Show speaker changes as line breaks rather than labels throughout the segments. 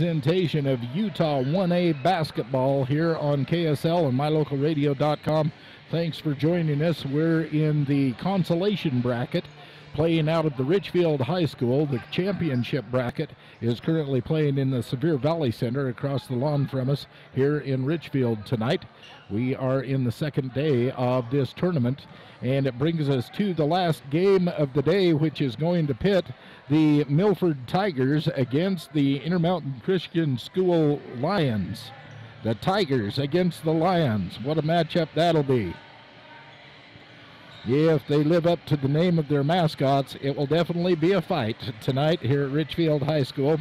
presentation of Utah 1A basketball here on KSL and mylocalradio.com. Thanks for joining us. We're in the Consolation bracket, playing out of the Richfield High School. The championship bracket is currently playing in the Sevier Valley Center across the lawn from us here in Richfield tonight. We are in the second day of this tournament, and it brings us to the last game of the day, which is going to pit the Milford Tigers against the Intermountain Christian School Lions. The Tigers against the Lions. What a matchup that'll be. If they live up to the name of their mascots, it will definitely be a fight tonight here at Richfield High School.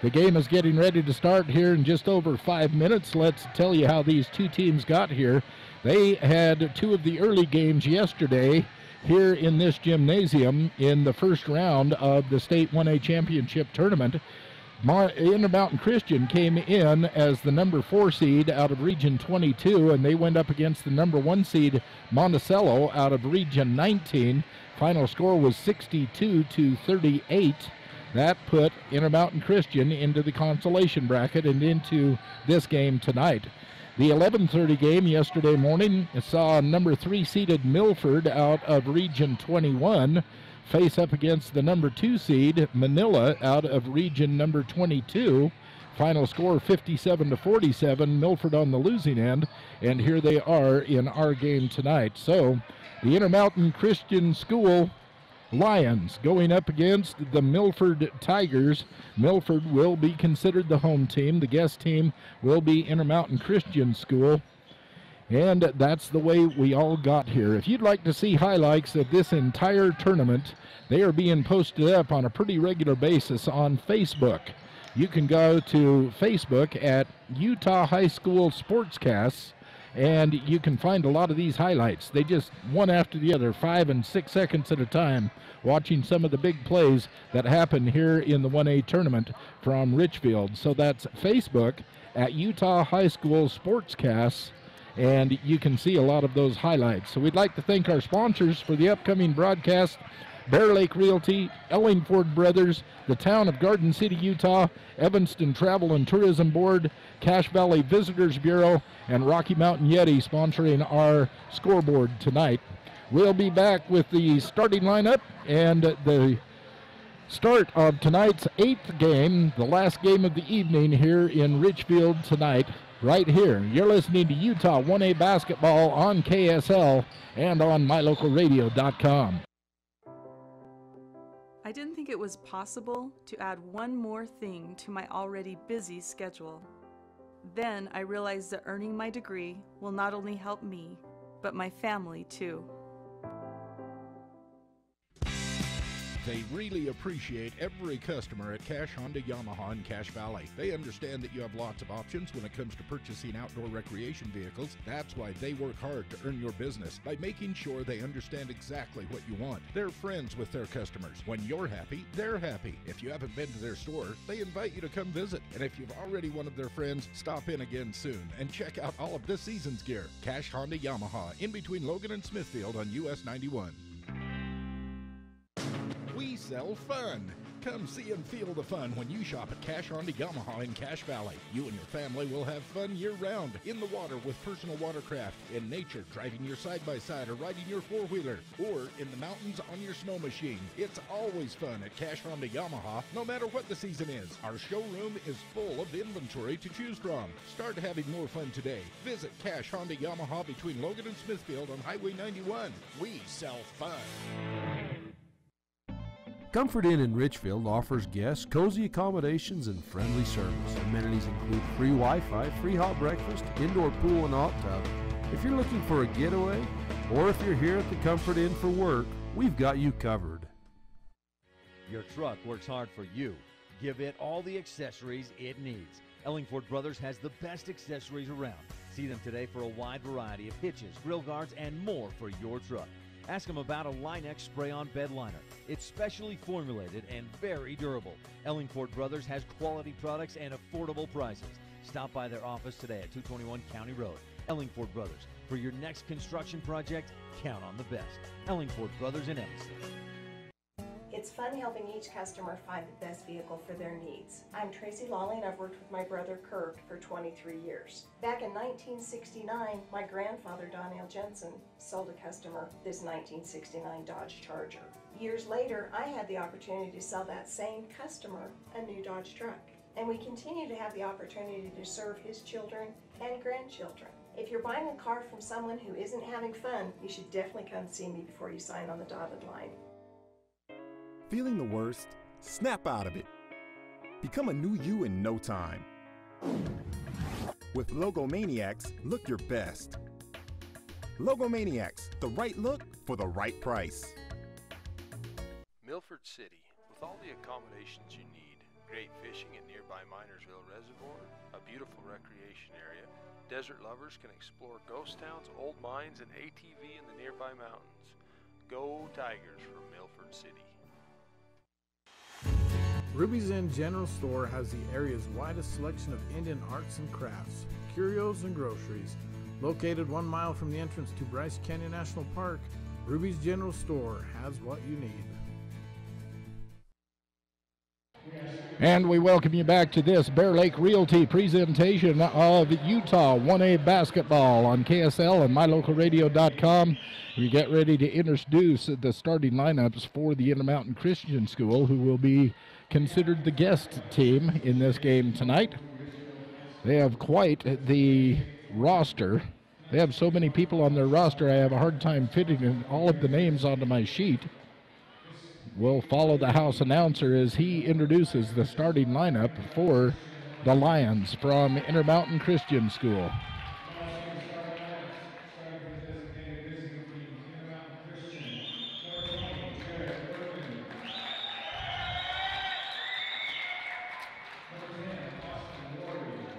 The game is getting ready to start here in just over 5 minutes. Let's tell you how these two teams got here. They had two of the early games yesterday here in this gymnasium in the first round of the State 1A Championship Tournament. Intermountain Christian came in as the number 4 seed out of Region 22, and they went up against the number 1 seed Monticello out of Region 19. Final score was 62-38. That put Intermountain Christian into the consolation bracket and into this game tonight. The 11:30 game yesterday morning saw number 3 seeded Milford out of Region 21 face up against the number 2 seed Manila out of Region number 22. Final score 57-47, Milford on the losing end, and here they are in our game tonight. So the Intermountain Christian School Lions going up against the Milford Tigers. Milford will be considered the home team. The guest team will be Intermountain Christian School. And that's the way we all got here. If you'd like to see highlights of this entire tournament, they are being posted up on a pretty regular basis on Facebook. You can go to Facebook at Utah High School Sportscasts, and you can find a lot of these highlights. They just one after the other, 5 and 6 seconds at a time, watching some of the big plays that happen here in the 1A tournament from Richfield. So that's Facebook at Utah High School Sportscasts, and you can see a lot of those highlights. So we'd like to thank our sponsors for the upcoming broadcast: Bear Lake Realty, Ellingford Brothers, the Town of Garden City, Utah, Evanston Travel and Tourism Board, Cache Valley Visitors Bureau, and Rocky Mountain Yeti sponsoring our scoreboard tonight. We'll be back with the starting lineup and the start of tonight's 8th game, the last game of the evening here in Richfield tonight. Right here, you're listening to Utah 1A basketball on KSL and on mylocalradio.com.
I didn't think it was possible to add one more thing to my already busy schedule. Then I realized that earning my degree will not only help me, but my family too.
They really appreciate every customer at Cache Honda Yamaha in Cache Valley. They understand that you have lots of options when it comes to purchasing outdoor recreation vehicles. That's why they work hard to earn your business by making sure they understand exactly what you want. They're friends with their customers. When you're happy, they're happy. If you haven't been to their store, they invite you to come visit. And if you've already one of their friends, stop in again soon and check out all of this season's gear. Cache Honda Yamaha, in between Logan and Smithfield on US 91. We sell fun. Come see and feel the fun when you shop at Cache Honda Yamaha in Cache Valley. You and your family will have fun year-round, in the water with personal watercraft, in nature driving your side-by-side or riding your four-wheeler, or in the mountains on your snow machine. It's always fun at Cache Honda Yamaha, no matter what the season is. Our showroom is full of inventory to choose from. Start having more fun today. Visit Cache Honda Yamaha between Logan and Smithfield on Highway 91. We sell fun.
Comfort Inn in Richfield offers guests cozy accommodations and friendly service. Amenities include free Wi-Fi, free hot breakfast, indoor pool and hot tub. If you're looking for a getaway, or if you're here at the Comfort Inn for work, we've got you covered.
Your truck works hard for you. Give it all the accessories it needs. Ellingford Brothers has the best accessories around. See them today for a wide variety of hitches, grill guards, and more for your truck. Ask them about a Line-X spray-on bed liner. It's specially formulated and very durable. Ellingford Brothers has quality products and affordable prices. Stop by their office today at 221 County Road. Ellingford Brothers. For your next construction project, count on the best. Ellingford Brothers in Evanston.
It's fun helping each customer find the best vehicle for their needs. I'm Tracy Lawley, and I've worked with my brother Kurt for 23 years. Back in 1969, my grandfather Donnell Jensen sold a customer this 1969 Dodge Charger. Years later, I had the opportunity to sell that same customer a new Dodge truck. And we continue to have the opportunity to serve his children and grandchildren. If you're buying a car from someone who isn't having fun, you should definitely come see me before you sign on the dotted line.
Feeling the worst? Snap out of it. Become a new you in no time. With Logomaniacs, look your best. Logomaniacs, the right look for the right price.
Milford City, with all the accommodations you need, great fishing at nearby Minersville Reservoir, a beautiful recreation area, desert lovers can explore ghost towns, old mines, and ATV in the nearby mountains. Go Tigers from Milford City.
Ruby's Inn General Store has the area's widest selection of Indian arts and crafts, curios, and groceries. Located 1 mile from the entrance to Bryce Canyon National Park, Ruby's General Store has what you need.
And we welcome you back to this Bear Lake Realty presentation of Utah 1A basketball on KSL and MyLocalRadio.com. We get ready to introduce the starting lineups for the Intermountain Christian School, who will be considered the guest team in this game tonight. They have quite the roster. They have so many people on their roster, I have a hard time fitting in all of the names onto my sheet. We'll follow the house announcer as he introduces the starting lineup for the Lions from Intermountain Christian School.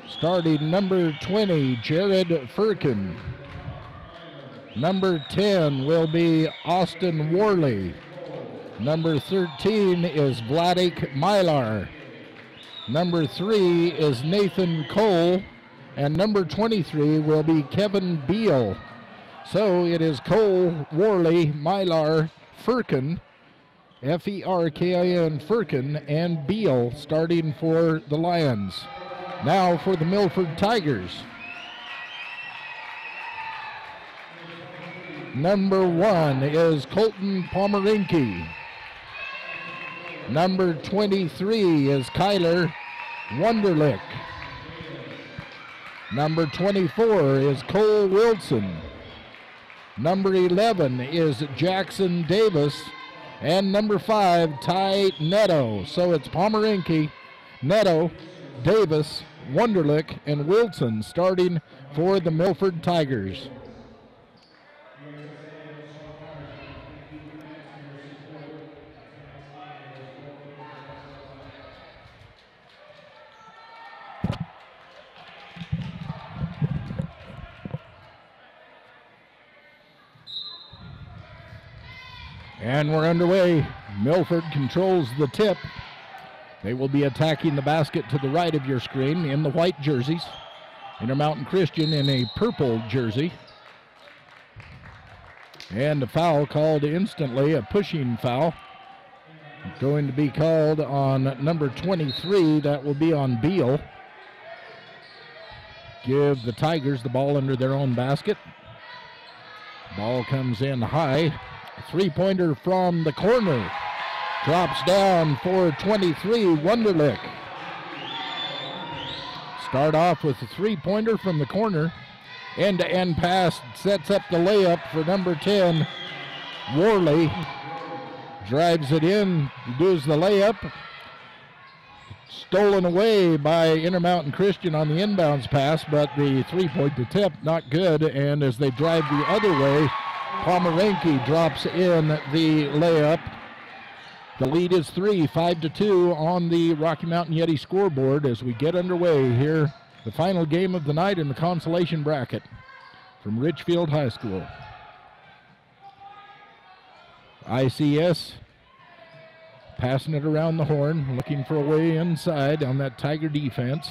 Starting number 20, Jared Firkin. Number 10 will be Austin Worley. Number 13 is Vladik Mylar. Number 3 is Nathan Cole. And number 23 will be Kevin Beal. So it is Cole, Worley, Mylar, Firkin, F-E-R-K-I-N, Firkin, and Beal starting for the Lions. Now for the Milford Tigers. Number 1 is Colton Pomeranke. Number 23 is Kyler Wunderlich. Number 24 is Cole Wilson. Number 11 is Jackson Davis. And number 5, Ty Netto. So it's Pomeranke, Netto, Davis, Wunderlich, and Wilson starting for the Milford Tigers. And we're underway. Milford controls the tip. They will be attacking the basket to the right of your screen in the white jerseys. Intermountain Christian in a purple jersey. And a foul called instantly, a pushing foul. Going to be called on number 23. That will be on Beal. Give the Tigers the ball under their own basket. Ball comes in high. A three-pointer from the corner. Drops down for 23, Wunderlich. Start off with a three-pointer from the corner. End-to-end pass sets up the layup for number 10, Worley. Drives it in, does the layup. Stolen away by Intermountain Christian on the inbounds pass, but the three-point attempt not good, and as they drive the other way, Pomeranke drops in the layup. The lead is 3, 5-2 on the Rocky Mountain Yeti scoreboard as we get underway here. The final game of the night in the consolation bracket from Richfield High School. ICS passing it around the horn, looking for a way inside on that Tiger defense.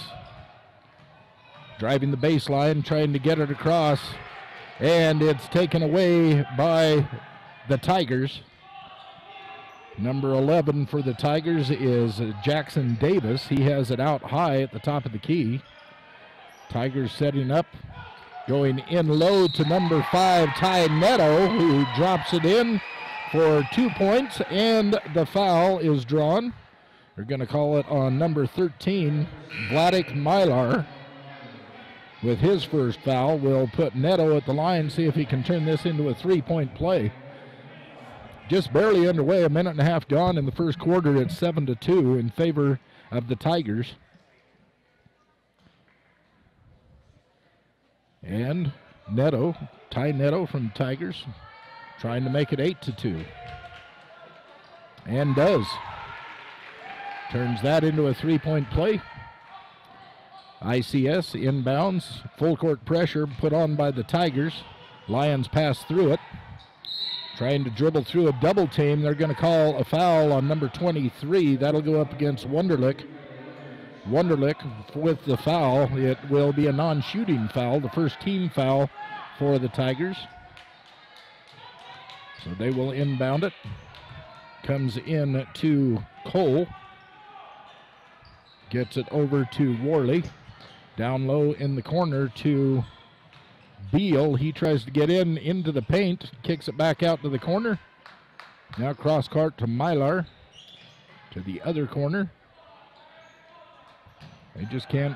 Driving the baseline, trying to get it across, and it's taken away by the Tigers. Number 11 for the Tigers is Jackson Davis. He has it out high at the top of the key. Tigers setting up, going in low to number 5, Ty Neto, who drops it in for 2 points, and the foul is drawn. They're going to call it on number 13, Vladik Mylar. With his first foul, we'll put Neto at the line, see if he can turn this into a 3-point play. Just barely underway, a minute and a half gone in the first quarter. It's 7-2 in favor of the Tigers. And Neto, Ty Neto from Tigers, trying to make it 8-2. And does. Turns that into a 3-point play. ICS inbounds, full court pressure put on by the Tigers. Lions pass through it. Trying to dribble through a double team. They're going to call a foul on number 23. That'll go up against Wunderlich. Wunderlich with the foul. It will be a non-shooting foul, the first team foul for the Tigers. So they will inbound it. Comes in to Cole. Gets it over to Worley. Down low in the corner to Beal. He tries to get into the paint, kicks it back out to the corner. Now cross court to Mylar, to the other corner. They just can't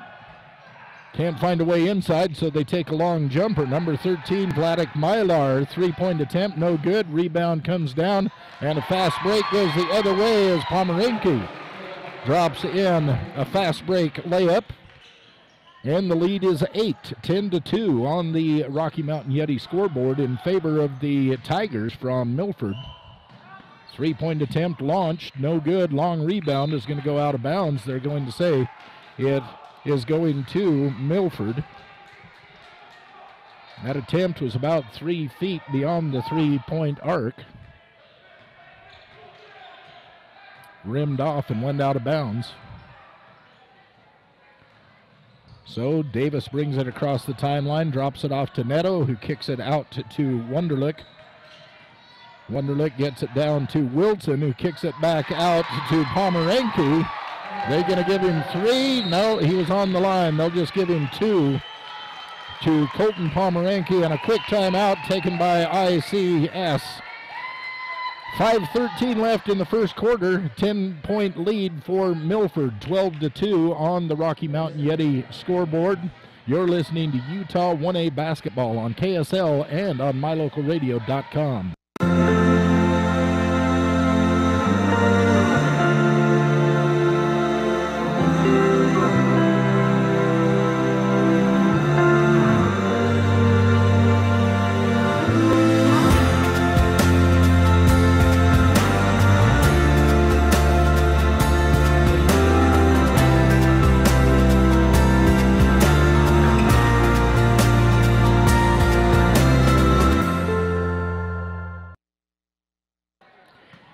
find a way inside, so they take a long jumper. Number 13, Vladik Mylar, 3-point attempt, no good. Rebound comes down, and a fast break goes the other way as Pomeranke drops in a fast break layup. And the lead is 8, 10-2 on the Rocky Mountain Yeti scoreboard in favor of the Tigers from Milford. 3-point attempt launched, no good. Long rebound is going to go out of bounds. They're going to say it is going to Milford. That attempt was about 3 feet beyond the 3-point arc. Rimmed off and went out of bounds. So Davis brings it across the timeline, drops it off to Neto, who kicks it out to Wunderlich. Wunderlich gets it down to Wilson, who kicks it back out to Pomeranke. They're going to give him 3. No, he was on the line. They'll just give him 2 to Colton Pomeranke, and a quick timeout taken by ICS. 5:13 left in the first quarter. 10-point lead for Milford, 12-2 on the Rocky Mountain Yeti scoreboard. You're listening to Utah 1A basketball on KSL and on mylocalradio.com.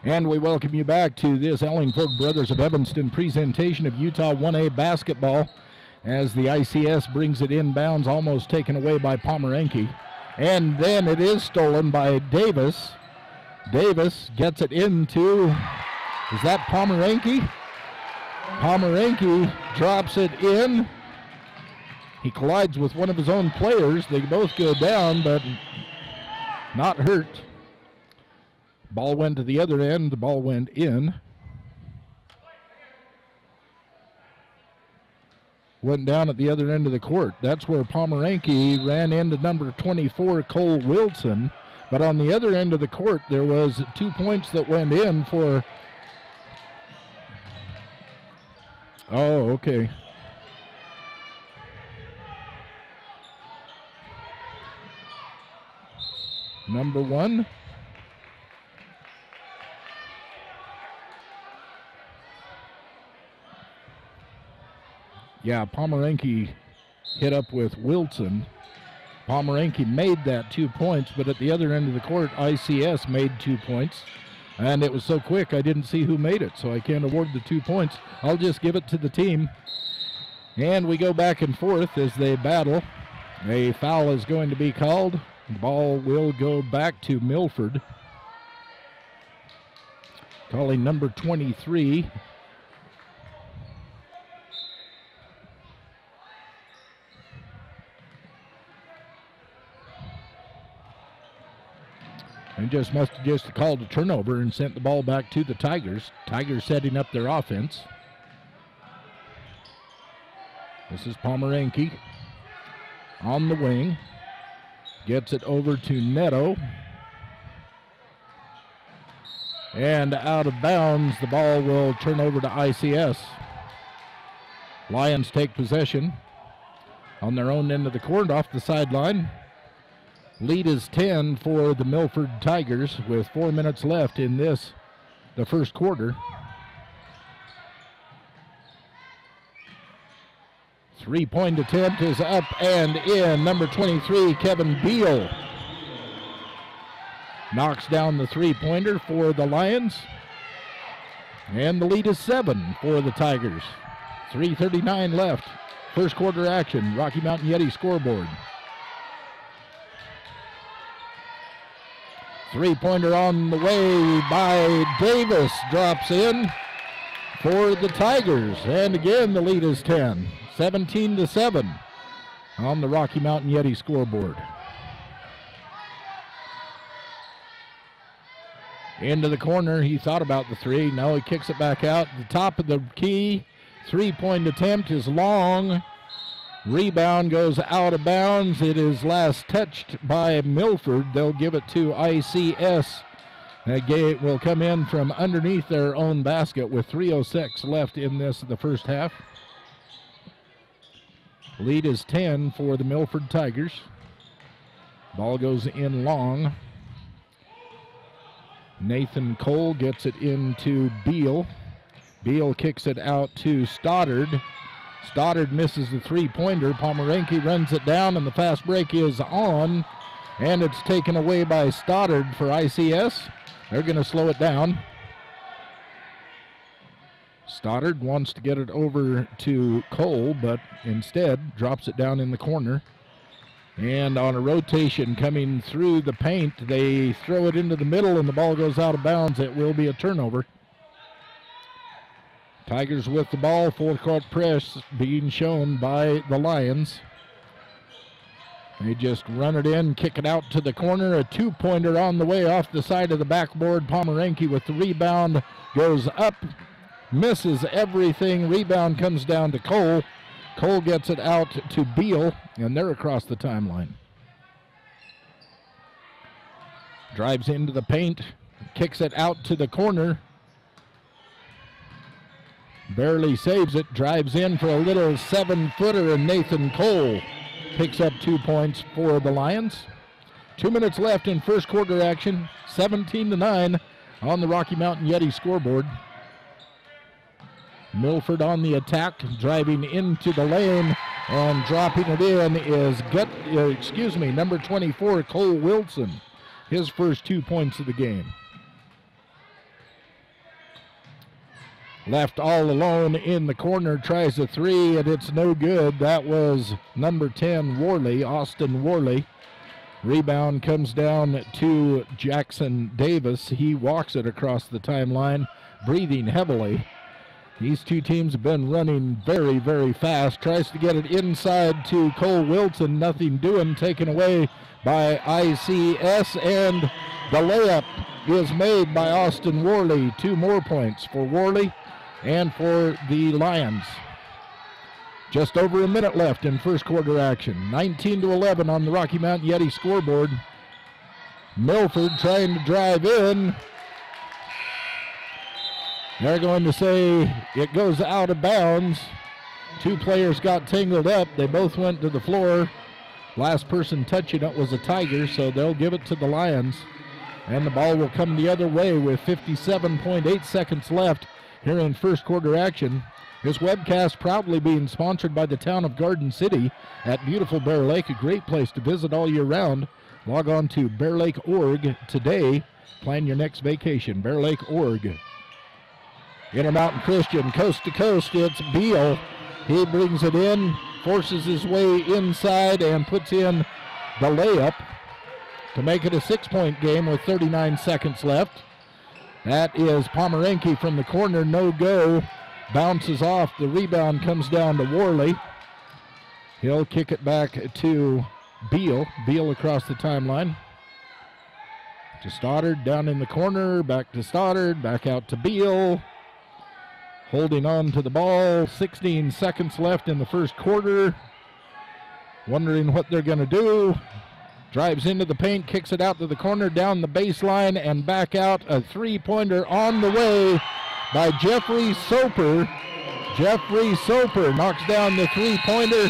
And we welcome you back to this Ellingford Brothers of Evanston presentation of Utah 1A basketball as the ICS brings it inbounds, almost taken away by Pomeranke. And then it is stolen by Davis. Davis gets it into, is that Pomeranke? Pomeranke drops it in. He collides with one of his own players. They both go down, but not hurt. Ball went to the other end. The ball went in. Went down at the other end of the court. That's where Pomeranke ran into number 24, Cole Wilson. But on the other end of the court, there was 2 points that went in for... Oh, okay. Number 1. Yeah, Pomeranke hit up with Wilson. Pomeranke made that 2 points, but at the other end of the court, ICS made 2 points. And it was so quick, I didn't see who made it, so I can't award the 2 points. I'll just give it to the team. And we go back and forth as they battle. A foul is going to be called. The ball will go back to Milford. calling number 23. And just must have just called a turnover and sent the ball back to the Tigers. Tigers setting up their offense. This is Pomeranke on the wing. Gets it over to Neto. And out of bounds, the ball will turn over to ICS. Lions take possession on their own end of the court off the sideline. Lead is 10 for the Milford Tigers with 4 minutes left in the first quarter. Three-point attempt is up and in. Number 23, Kevin Beal, knocks down the three-pointer for the Lions. And the lead is 7 for the Tigers. 3:39 left. First quarter action. Rocky Mountain Yeti scoreboard. Three-pointer on the way by Davis. Drops in for the Tigers. And again, the lead is 10. 17-7 on the Rocky Mountain Yeti scoreboard. Into the corner, he thought about the three. No, he kicks it back out. The top of the key. Three-point attempt is long. Rebound goes out of bounds. It is last touched by Milford. They'll give it to ICS. That game will come in from underneath their own basket with 3:06 left in the first half. Lead is 10 for the Milford Tigers. Ball goes in long. Nathan Cole gets it into Beal. Beal kicks it out to Stoddard. Stoddard misses the three-pointer. Pomeranke runs it down, and the fast break is on, and it's taken away by Stoddard for ICS. They're going to slow it down. Stoddard wants to get it over to Cole, but instead drops it down in the corner. And on a rotation coming through the paint, they throw it into the middle and the ball goes out of bounds. It will be a turnover. Tigers with the ball, full court press being shown by the Lions. They just run it in, kick it out to the corner. A two-pointer on the way off the side of the backboard. Pomeranke with the rebound goes up, misses everything. Rebound comes down to Cole. Cole gets it out to Beal, and they're across the timeline. Drives into the paint, kicks it out to the corner. Barely saves it, drives in for a little 7-footer, and Nathan Cole picks up 2 points for the Lions. 2 minutes left in first quarter action, 17-9 on the Rocky Mountain Yeti scoreboard. Milford on the attack, driving into the lane, and dropping it in is number 24, Cole Wilson. His first 2 points of the game. Left all alone in the corner, tries a three, and it's no good. That was number 10, Worley, Austin Worley. Rebound comes down to Jackson Davis. He walks it across the timeline, breathing heavily. These two teams have been running very, very fast. Tries to get it inside to Cole Wilson. Nothing doing. Taken away by ICS. And the layup is made by Austin Worley. 2 more points for Worley and for the Lions. Just over a minute left in first quarter action. 19-11 on the Rocky Mountain Yeti scoreboard. Milford trying to drive in. They're going to say it goes out of bounds. 2 players got tangled up. They both went to the floor. Last person touching it was a Tiger, so they'll give it to the Lions. And the ball will come the other way with 57.8 seconds left here in first quarter action. This webcast proudly being sponsored by the town of Garden City at beautiful Bear Lake, a great place to visit all year round. Log on to bearlake.org today. Plan your next vacation, bearlake.org. Intermountain Christian, coast to coast, it's Beal. He brings it in, forces his way inside, and puts in the layup to make it a 6-point game with 39 seconds left. That is Pomeranke from the corner, no go. Bounces off, the rebound comes down to Worley. He'll kick it back to Beal. Beal across the timeline. To Stoddard, down in the corner, back to Stoddard, back out to Beal. Holding on to the ball, 16 seconds left in the first quarter. Wondering what they're going to do. Drives into the paint, kicks it out to the corner, down the baseline, and back out. A three-pointer on the way by Jeffrey Soper. Jeffrey Soper knocks down the three-pointer,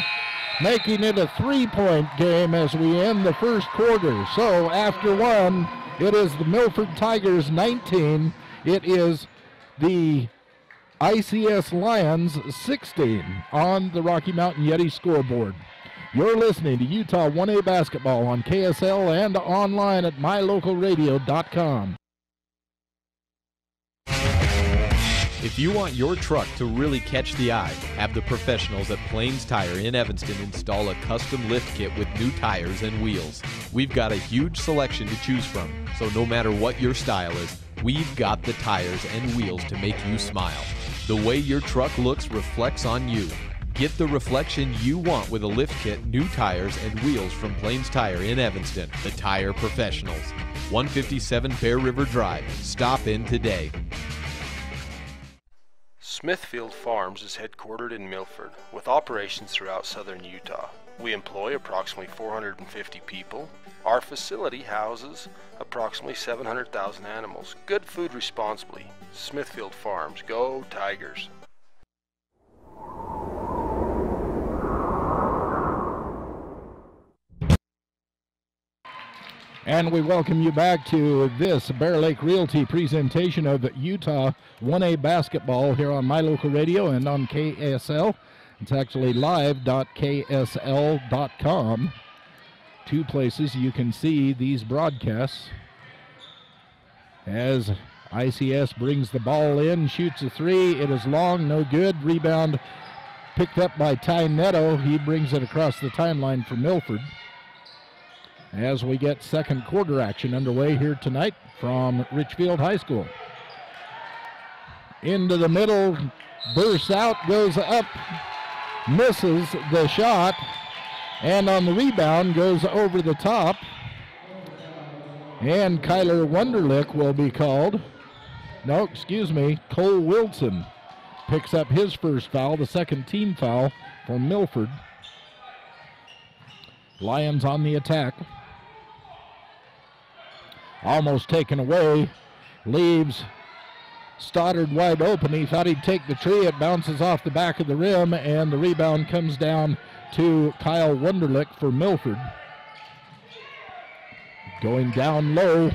making it a three-point game as we end the first quarter. So after one, it is the Milford Tigers 19. It is the ICS Lions 16 on the Rocky Mountain Yeti scoreboard. You're listening to Utah 1A basketball on KSL and online at mylocalradio.com.
If you want your truck to really catch the eye, have the professionals at Plains Tire in Evanston install a custom lift kit with new tires and wheels. We've got a huge selection to choose from, so no matter what your style is, we've got the tires and wheels to make you smile. The way your truck looks reflects on you. Get the reflection you want with a lift kit, new tires, and wheels from Plains Tire in Evanston, the tire professionals. 157 Bear River Drive. Stop in today.
Smithfield Farms is headquartered in Milford, with operations throughout southern Utah. We employ approximately 450 people. Our facility houses approximately 700,000 animals. Good food responsibly. Smithfield Farms. Go Tigers!
And we welcome you back to this Bear Lake Realty presentation of Utah 1A basketball here on My Local Radio and on KSL. It's actually live.ksl.com. Two places you can see these broadcasts. As ICS brings the ball in, shoots a three. It is long, no good. Rebound picked up by Ty Netto. He brings it across the timeline for Milford. As we get second quarter action underway here tonight from Richfield High School. Into the middle, bursts out, goes up, misses the shot, and on the rebound goes over the top. And Kyler Wunderlich will be called. No, excuse me, Cole Wilson picks up his first foul, the second team foul for Milford. Lions on the attack. Almost taken away, leaves Stoddard wide open. He thought he'd take the tree. It bounces off the back of the rim, and the rebound comes down to Kyle Wunderlich for Milford. Going down low,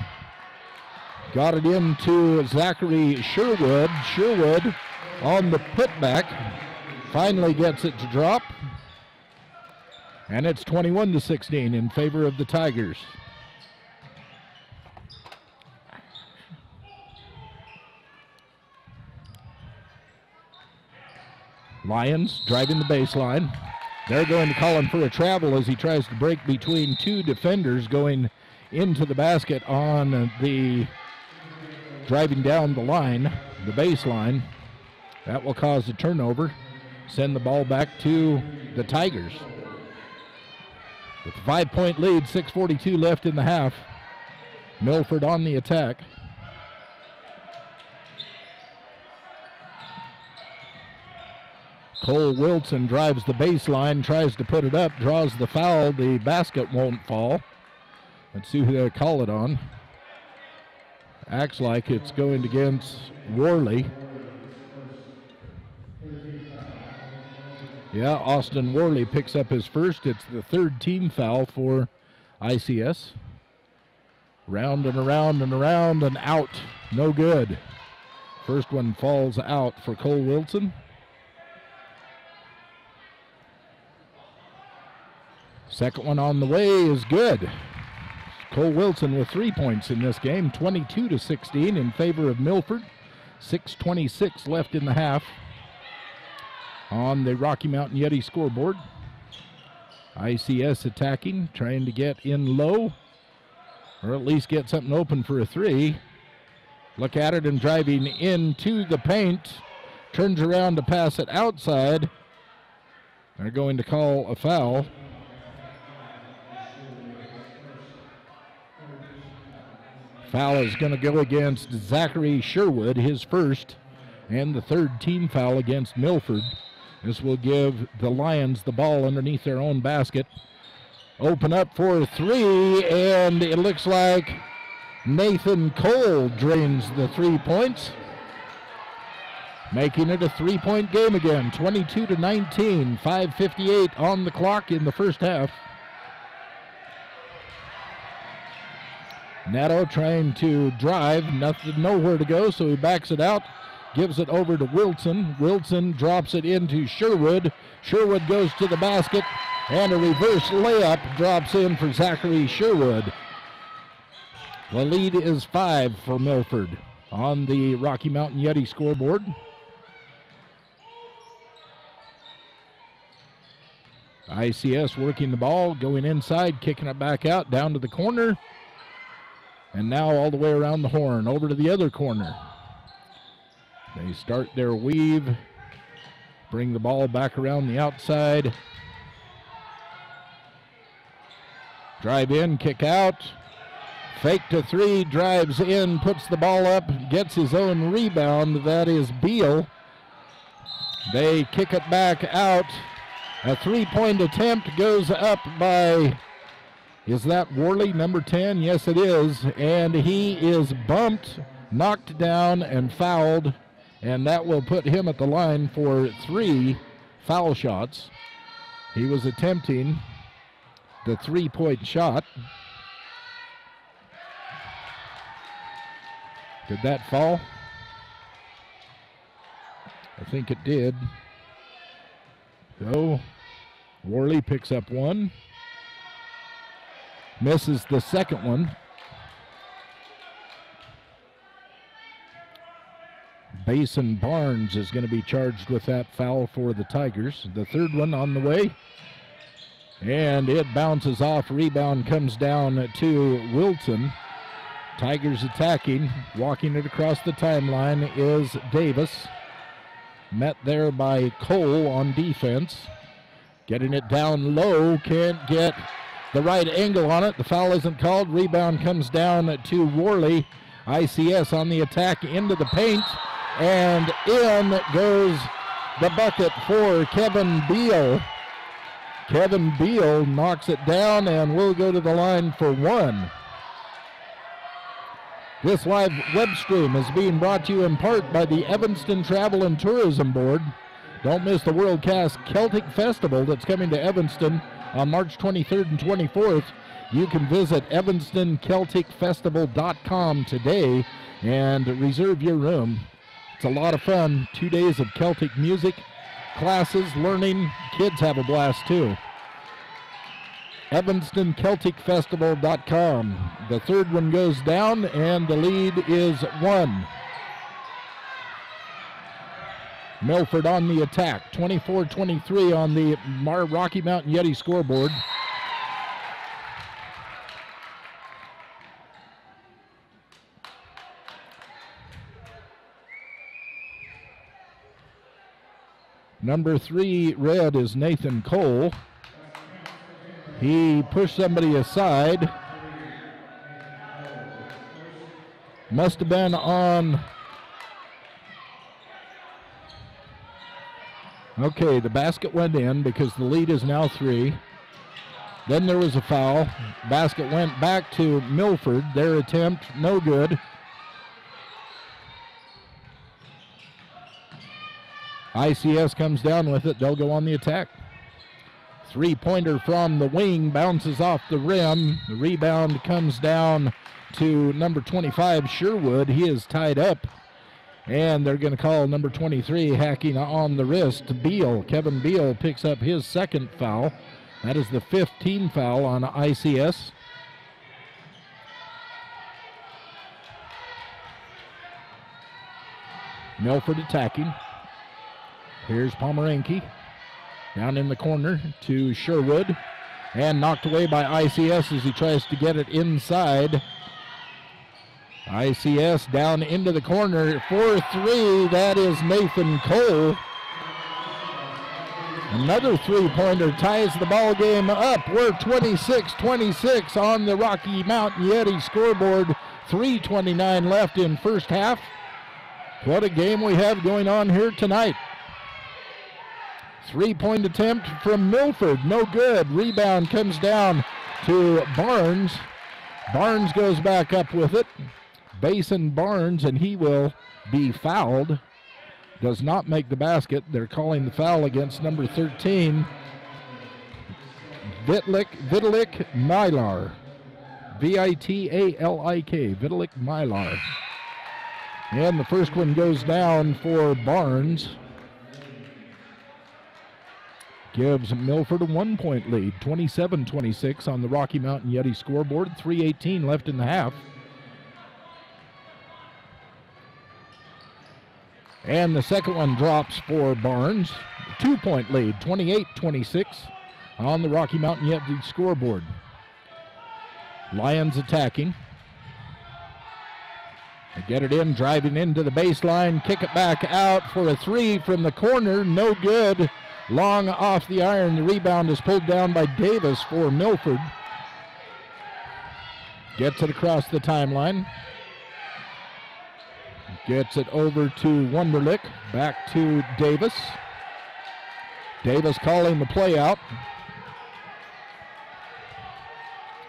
got it into Zachary Sherwood. Sherwood on the putback, finally gets it to drop, and it's 21-16 in favor of the Tigers. Lions driving the baseline. They're going to call him for a travel as he tries to break between two defenders going into the basket on the driving down the line, the baseline. That will cause a turnover. Send the ball back to the Tigers. With a 5-point lead, 6:42 left in the half. Milford on the attack. Cole Wilson drives the baseline, tries to put it up, draws the foul. The basket won't fall. Let's see who they call it on. Acts like it's going against Worley. Yeah, Austin Worley picks up his first. It's the third team foul for ICS. Round and around and around and out. No good. First one falls out for Cole Wilson. Second one on the way is good. Cole Wilson with 3 points in this game, 22-16 in favor of Milford. 6:26 left in the half on the Rocky Mountain Yeti scoreboard. ICS attacking, trying to get in low, or at least get something open for a three. Look at it, and driving into the paint. Turns around to pass it outside. They're going to call a foul. Foul is going to go against Zachary Sherwood, his first, and the third team foul against Milford. This will give the Lions the ball underneath their own basket. Open up for three, and it looks like Nathan Cole drains the 3 points, making it a 3-point game again, 22-19, 5:58 on the clock in the first half. Netto trying to drive, nowhere to go, so he backs it out, gives it over to Wilson. Wilson drops it into Sherwood. Sherwood goes to the basket, and a reverse layup drops in for Zachary Sherwood. The lead is 5 for Milford on the Rocky Mountain Yeti scoreboard. ICS working the ball, going inside, kicking it back out, down to the corner. And now all the way around the horn, over to the other corner. They start their weave, bring the ball back around the outside. Drive in, kick out. Fake to three, drives in, puts the ball up, gets his own rebound. That is Beal. They kick it back out. A three-point attempt goes up by, is that Worley, number 10? Yes, it is. And he is bumped, knocked down, and fouled. And that will put him at the line for 3 foul shots. He was attempting the three-point shot. Did that fall? I think it did. So Worley picks up 1. Misses the second one. Basin Barnes is going to be charged with that foul for the Tigers. The third one on the way. And it bounces off. Rebound comes down to Wilson. Tigers attacking. Walking it across the timeline is Davis. Met there by Cole on defense. Getting it down low. Can't get the right angle on it. The foul isn't called. Rebound comes down to Worley. ICS on the attack into the paint. And in goes the bucket for Kevin Beal. Kevin Beal knocks it down and will go to the line for 1. This live web stream is being brought to you in part by the Evanston Travel and Tourism Board. Don't miss the WorldCast Celtic Festival that's coming to Evanston on March 23rd and 24th. You can visit EvanstonCelticFestival.com today and reserve your room. It's a lot of fun. 2 days of Celtic music, classes, learning. Kids have a blast too. EvanstonCelticFestival.com. The third one goes down, and the lead is 1. Milford on the attack. 24-23 on the Rocky Mountain Yeti scoreboard. Number 3 red is Nathan Cole. He pushed somebody aside. Must have been on. Okay, the basket went in because the lead is now 3. Then there was a foul. Basket went back to Milford. Their attempt, no good. ICS comes down with it. They'll go on the attack. Three-pointer from the wing, bounces off the rim. The rebound comes down to number 25, Sherwood. He is tied up. And they're going to call number 23 hacking on the wrist to Beal. Kevin Beal picks up his second foul. That is the 5th team foul on ICS. Milford attacking. Here's Pomeranke. Down in the corner to Sherwood. And knocked away by ICS as he tries to get it inside. ICS down into the corner for three. That is Nathan Cole. Another three-pointer ties the ball game up. We're 26-26 on the Rocky Mountain Yeti scoreboard. 3:29 left in first half. What a game we have going on here tonight. Three-point attempt from Milford, no good. Rebound comes down to Barnes. Barnes goes back up with it. Basin Barnes, and he will be fouled. Does not make the basket. They're calling the foul against number 13, Vitalik Mylar. Vitalik, Vitalik Mylar. And the first one goes down for Barnes. Gives Milford a 1-point lead, 27-26 on the Rocky Mountain Yeti scoreboard. 3:18 left in the half. And the second one drops for Barnes. 2-point lead, 28-26 on the Rocky Mountain Yeti scoreboard. Lions attacking. They get it in, driving into the baseline, kick it back out for a three from the corner, no good. Long off the iron, the rebound is pulled down by Davis for Milford. Gets it across the timeline. Gets it over to Wunderlich, back to Davis. Davis calling the play out.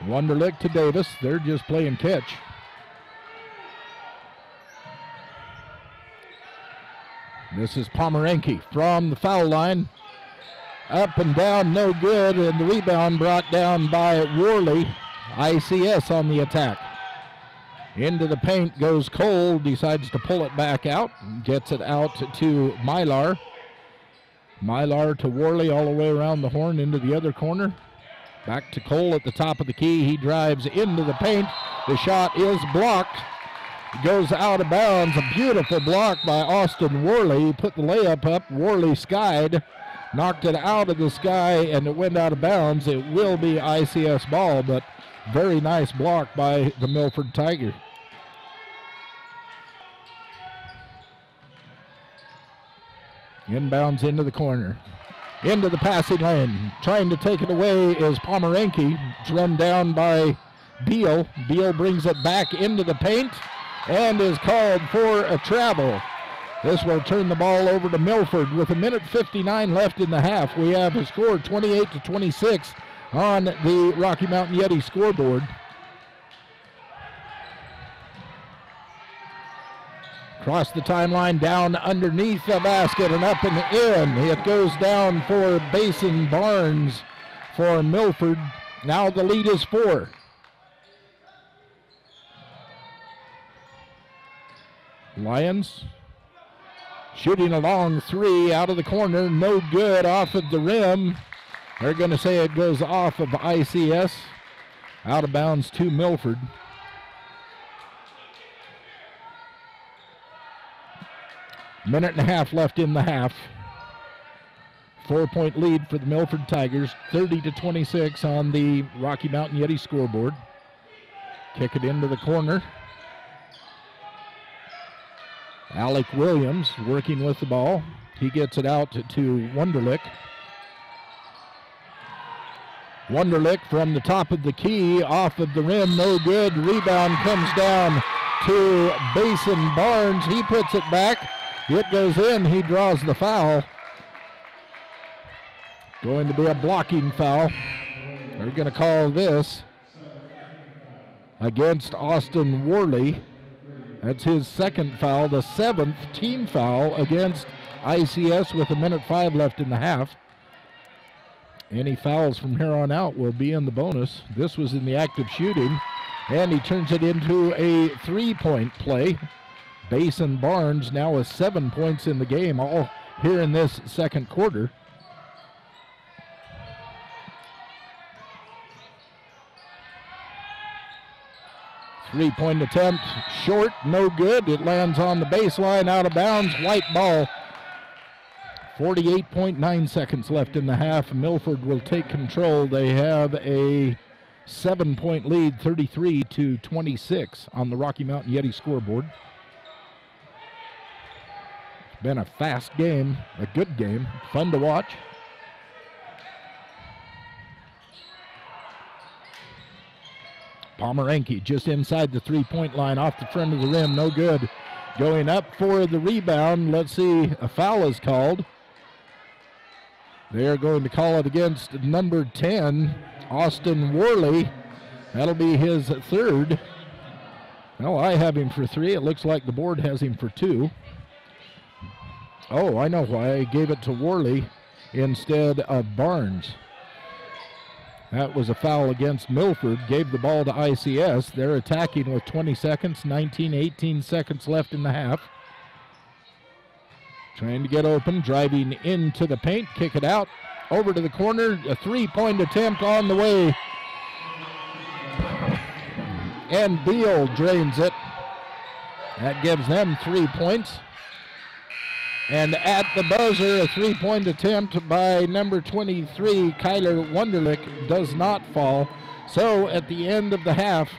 Wunderlich to Davis, they're just playing catch. This is Pomeranke from the foul line. Up and down, no good, and the rebound brought down by Worley. ICS on the attack. Into the paint goes Cole, decides to pull it back out, gets it out to Mylar. Mylar to Worley all the way around the horn into the other corner. Back to Cole at the top of the key. He drives into the paint. The shot is blocked. Goes out of bounds. A beautiful block by Austin Worley. He put the layup up. Worley skied. Knocked it out of the sky and it went out of bounds. It will be ICS ball, but very nice block by the Milford Tiger. Inbounds into the corner. Into the passing lane. Trying to take it away is Pomeranke. It's run down by Beal. Beal brings it back into the paint and is called for a travel. This will turn the ball over to Milford with 1:59 left in the half. We have a score 28-26 on the Rocky Mountain Yeti scoreboard. Across the timeline, down underneath the basket and up and in. It goes down for Basin Barnes for Milford. Now the lead is 4. Lions shooting a long three out of the corner, no good, off of the rim. They're going to say it goes off of ICS, out of bounds to Milford. Minute and a half left in the half. 4-point lead for the Milford Tigers, 30-26 on the Rocky Mountain Yeti scoreboard. Kick it into the corner. Alec Williams working with the ball. He gets it out to Wunderlich. Wunderlich from the top of the key, off of the rim, no good. Rebound comes down to Basin Barnes. He puts it back. It goes in. He draws the foul. Going to be a blocking foul. They're going to call this against Austin Worley. That's his second foul, the 7th team foul against ICS with 1:05 left in the half. Any fouls from here on out will be in the bonus. This was in the act of shooting, and he turns it into a 3-point play. Basin Barnes now with 7 points in the game, all here in this second quarter. Three-point attempt, short, no good. It lands on the baseline, out of bounds, white ball. 48.9 seconds left in the half. Milford will take control. They have a 7-point lead, 33-26 on the Rocky Mountain Yeti scoreboard. It's been a fast game, a good game, fun to watch. Pomeranke just inside the three-point line, off the front of the rim, no good. Going up for the rebound, let's see, a foul is called. They're going to call it against number 10, Austin Worley. That'll be his third. Well, I have him for 3. It looks like the board has him for 2. Oh, I know why. I gave it to Worley instead of Barnes. That was a foul against Milford. Gave the ball to ICS. They're attacking with 20 seconds, 18 seconds left in the half. Trying to get open, driving into the paint, kick it out, over to the corner, a three-point attempt on the way. And Beal drains it. That gives them 3 points. And at the buzzer, a three-point attempt by number 23, Kyler Wunderlich, does not fall. So at the end of the half,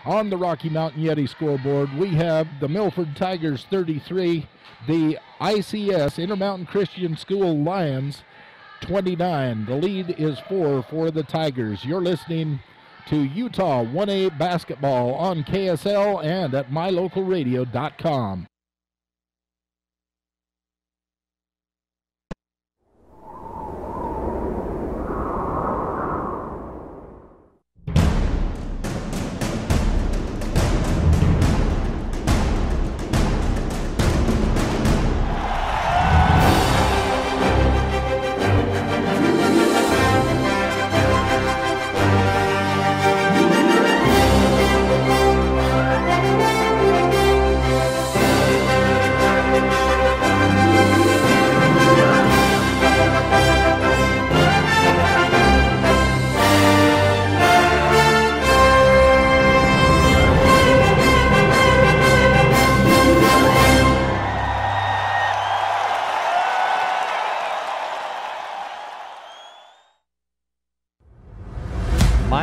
on the Rocky Mountain Yeti scoreboard, we have the Milford Tigers 33, the ICS, Intermountain Christian School Lions 29. The lead is 4 for the Tigers. You're listening to Utah 1A basketball on KSL and at mylocalradio.com.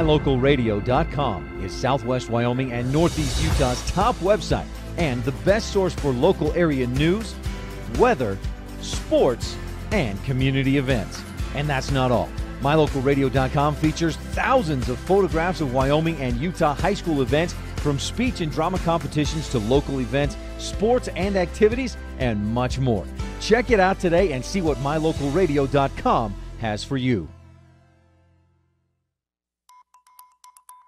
MyLocalRadio.com is Southwest Wyoming and Northeast Utah's top website and the best source for local area news, weather, sports, and community events. And that's not all. MyLocalRadio.com features thousands of photographs of Wyoming and Utah high school events, from speech and drama competitions to local events, sports and activities, and much more. Check it out today and see what MyLocalRadio.com has for you.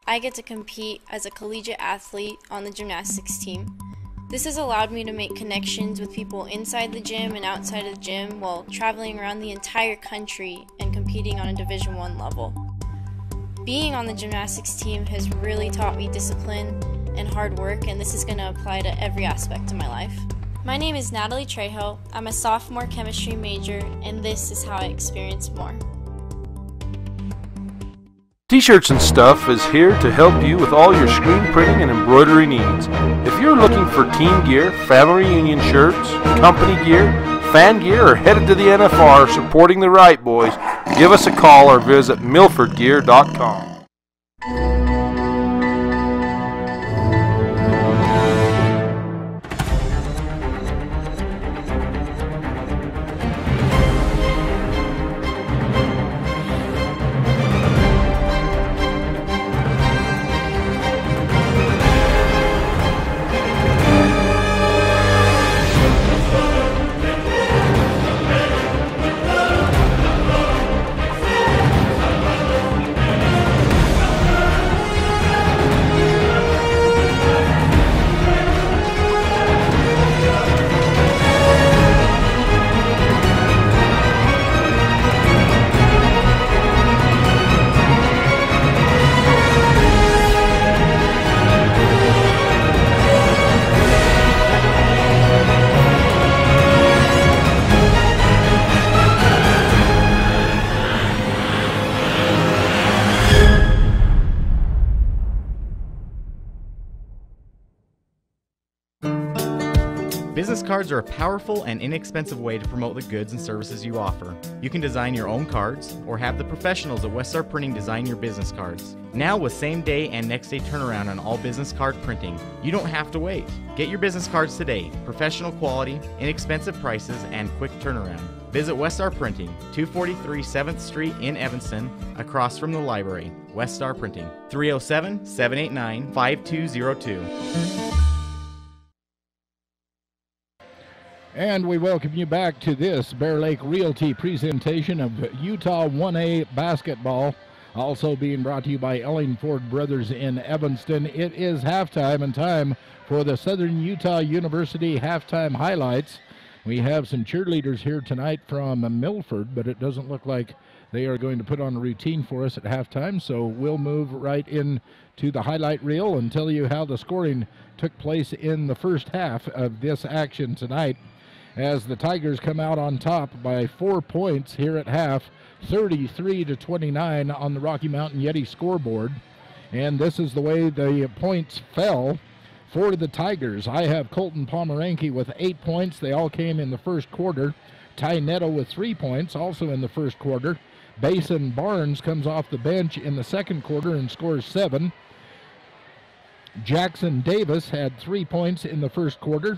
I get to compete as a collegiate athlete on the gymnastics team. This has allowed me to make connections with people inside the gym and outside of the gym while traveling around the entire country and competing on a Division I level. Being on the gymnastics team has really taught me discipline and hard work, and this is going to apply to every aspect of my life. My name is Natalie Trejo. I'm a sophomore chemistry major, and this is how I experience more.
T-Shirts and Stuff is here to help you with all your screen printing and embroidery needs. If you're looking for team gear, family reunion shirts, company gear, fan gear, or headed to the NFR supporting the Right Boys, give us a call or visit milfordgear.com.
Business cards are a powerful and inexpensive way to promote the goods and services you offer. You can design your own cards or have the professionals at Weststar Printing design your business cards. Now with same-day and next-day turnaround on all business card printing, you don't have to wait. Get your business cards today. Professional quality, inexpensive prices, and quick turnaround. Visit Weststar Printing, 243 7th Street in Evanston, across from the library. Weststar Printing, 307-789-5202.
And we welcome you back to this Bear Lake Realty presentation of Utah 1A basketball, also being brought to you by Ellingford Brothers in Evanston. It is halftime and time for the Southern Utah University halftime highlights. We have some cheerleaders here tonight from Milford, but it doesn't look like they are going to put on a routine for us at halftime, so we'll move right into the highlight reel and tell you how the scoring took place in the first half of this action tonight, as the Tigers come out on top by 4 points here at half, 33-29 on the Rocky Mountain Yeti scoreboard. And this is the way the points fell for the Tigers. I have Colton Pomeranke with 8 points. They all came in the first quarter. Ty Netto with 3 points, also in the first quarter. Basin Barnes comes off the bench in the second quarter and scores 7. Jackson Davis had 3 points in the first quarter.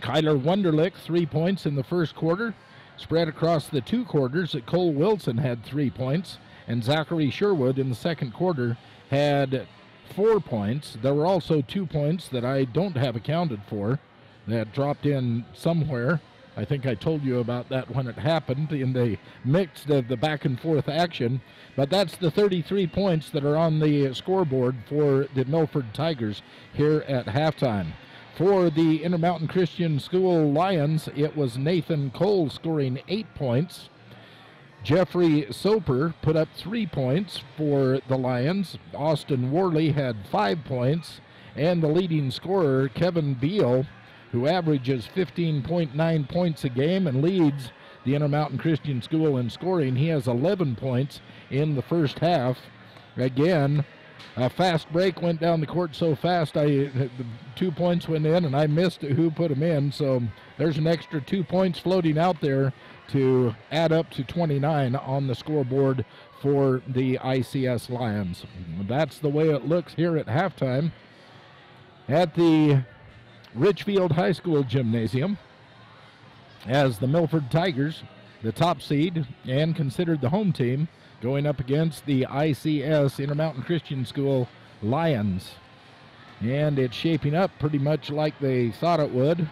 Kyler Wunderlich, 3 points in the first quarter. Spread across the 2 quarters, Cole Wilson had 3 points, and Zachary Sherwood in the second quarter had 4 points. There were also 2 points that I don't have accounted for that dropped in somewhere. I think I told you about that when it happened in the mix of the back and forth action. But that's the 33 points that are on the scoreboard for the Milford Tigers here at halftime. For the Intermountain Christian School Lions, it was Nathan Cole scoring 8 points. Jeffrey Soper put up 3 points for the Lions. Austin Worley had 5 points. And the leading scorer, Kevin Beal, who averages 15.9 points a game and leads the Intermountain Christian School in scoring, he has 11 points in the first half. Again, a fast break went down the court so fast, the 2 points went in, and I missed who put them in. So there's an extra 2 points floating out there to add up to 29 on the scoreboard for the ICS Lions. That's the way it looks here at halftime at the Richfield High School Gymnasium, as the Milford Tigers, the top seed and considered the home team, going up against the ICS Intermountain Christian School Lions. And it's shaping up pretty much like they thought it would.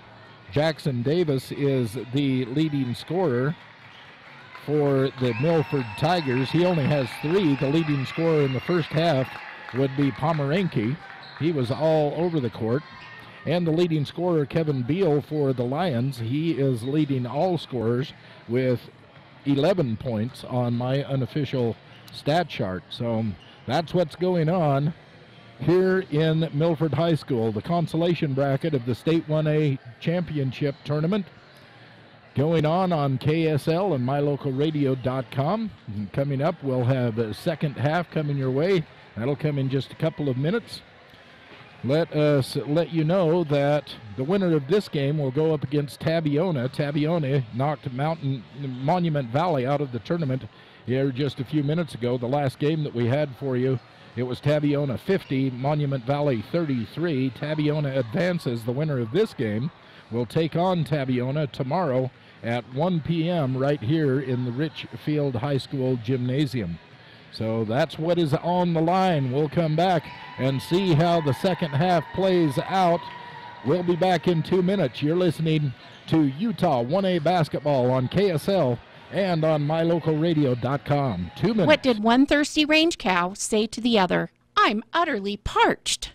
Jackson Davis is the leading scorer for the Milford Tigers. He only has 3. The leading scorer in the first half would be Pomeranke. He was all over the court. And the leading scorer, Kevin Beal, for the Lions, he is leading all scorers with 11 points on my unofficial stat chart. So that's what's going on here in Milford High School. The consolation bracket of the State 1A Championship Tournament going on KSL and mylocalradio.com. And coming up, we'll have a second half coming your way. That'll come in just a couple of minutes. Let us let you know that the winner of this game will go up against Tabiona. Tabiona knocked Monument Valley out of the tournament here just a few minutes ago. The last game that we had for you, it was Tabiona 50, Monument Valley 33. Tabiona advances. The winner of this game will take on Tabiona tomorrow at 1 p.m. right here in the Richfield High School Gymnasium. So that's what is on the line. We'll come back and see how the second half plays out. We'll be back in 2 minutes. You're listening to Utah 1A basketball on KSL and on mylocalradio.com. 2 minutes.
What did one thirsty range cow say to the other? I'm utterly parched.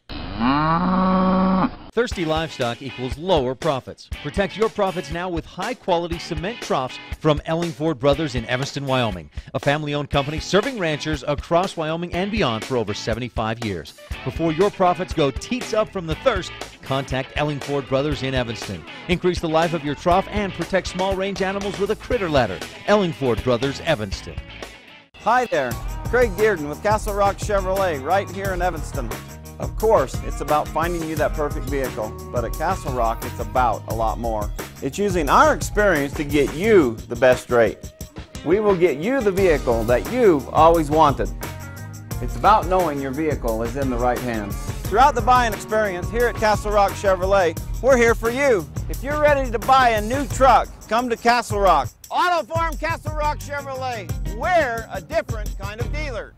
Thirsty livestock equals lower profits. Protect your profits now with high-quality cement troughs from Ellingford Brothers in Evanston, Wyoming, a family-owned company serving ranchers across Wyoming and beyond for over 75 years. Before your profits go teats up from the thirst, contact Ellingford Brothers in Evanston. Increase the life of your trough and protect small-range animals with a critter ladder. Ellingford Brothers, Evanston.
Hi there, Craig Dearden with Castle Rock Chevrolet right here in Evanston. Of course, it's about finding you that perfect vehicle, but at Castle Rock, it's about a lot more. It's using our experience to get you the best rate. We will get you the vehicle that you've always wanted. It's about knowing your vehicle is in the right hands. Throughout the buying experience here at Castle Rock Chevrolet, we're here for you. If you're ready to buy a new truck, come to Castle Rock. Auto Farm Castle Rock Chevrolet. We're a different kind of dealer.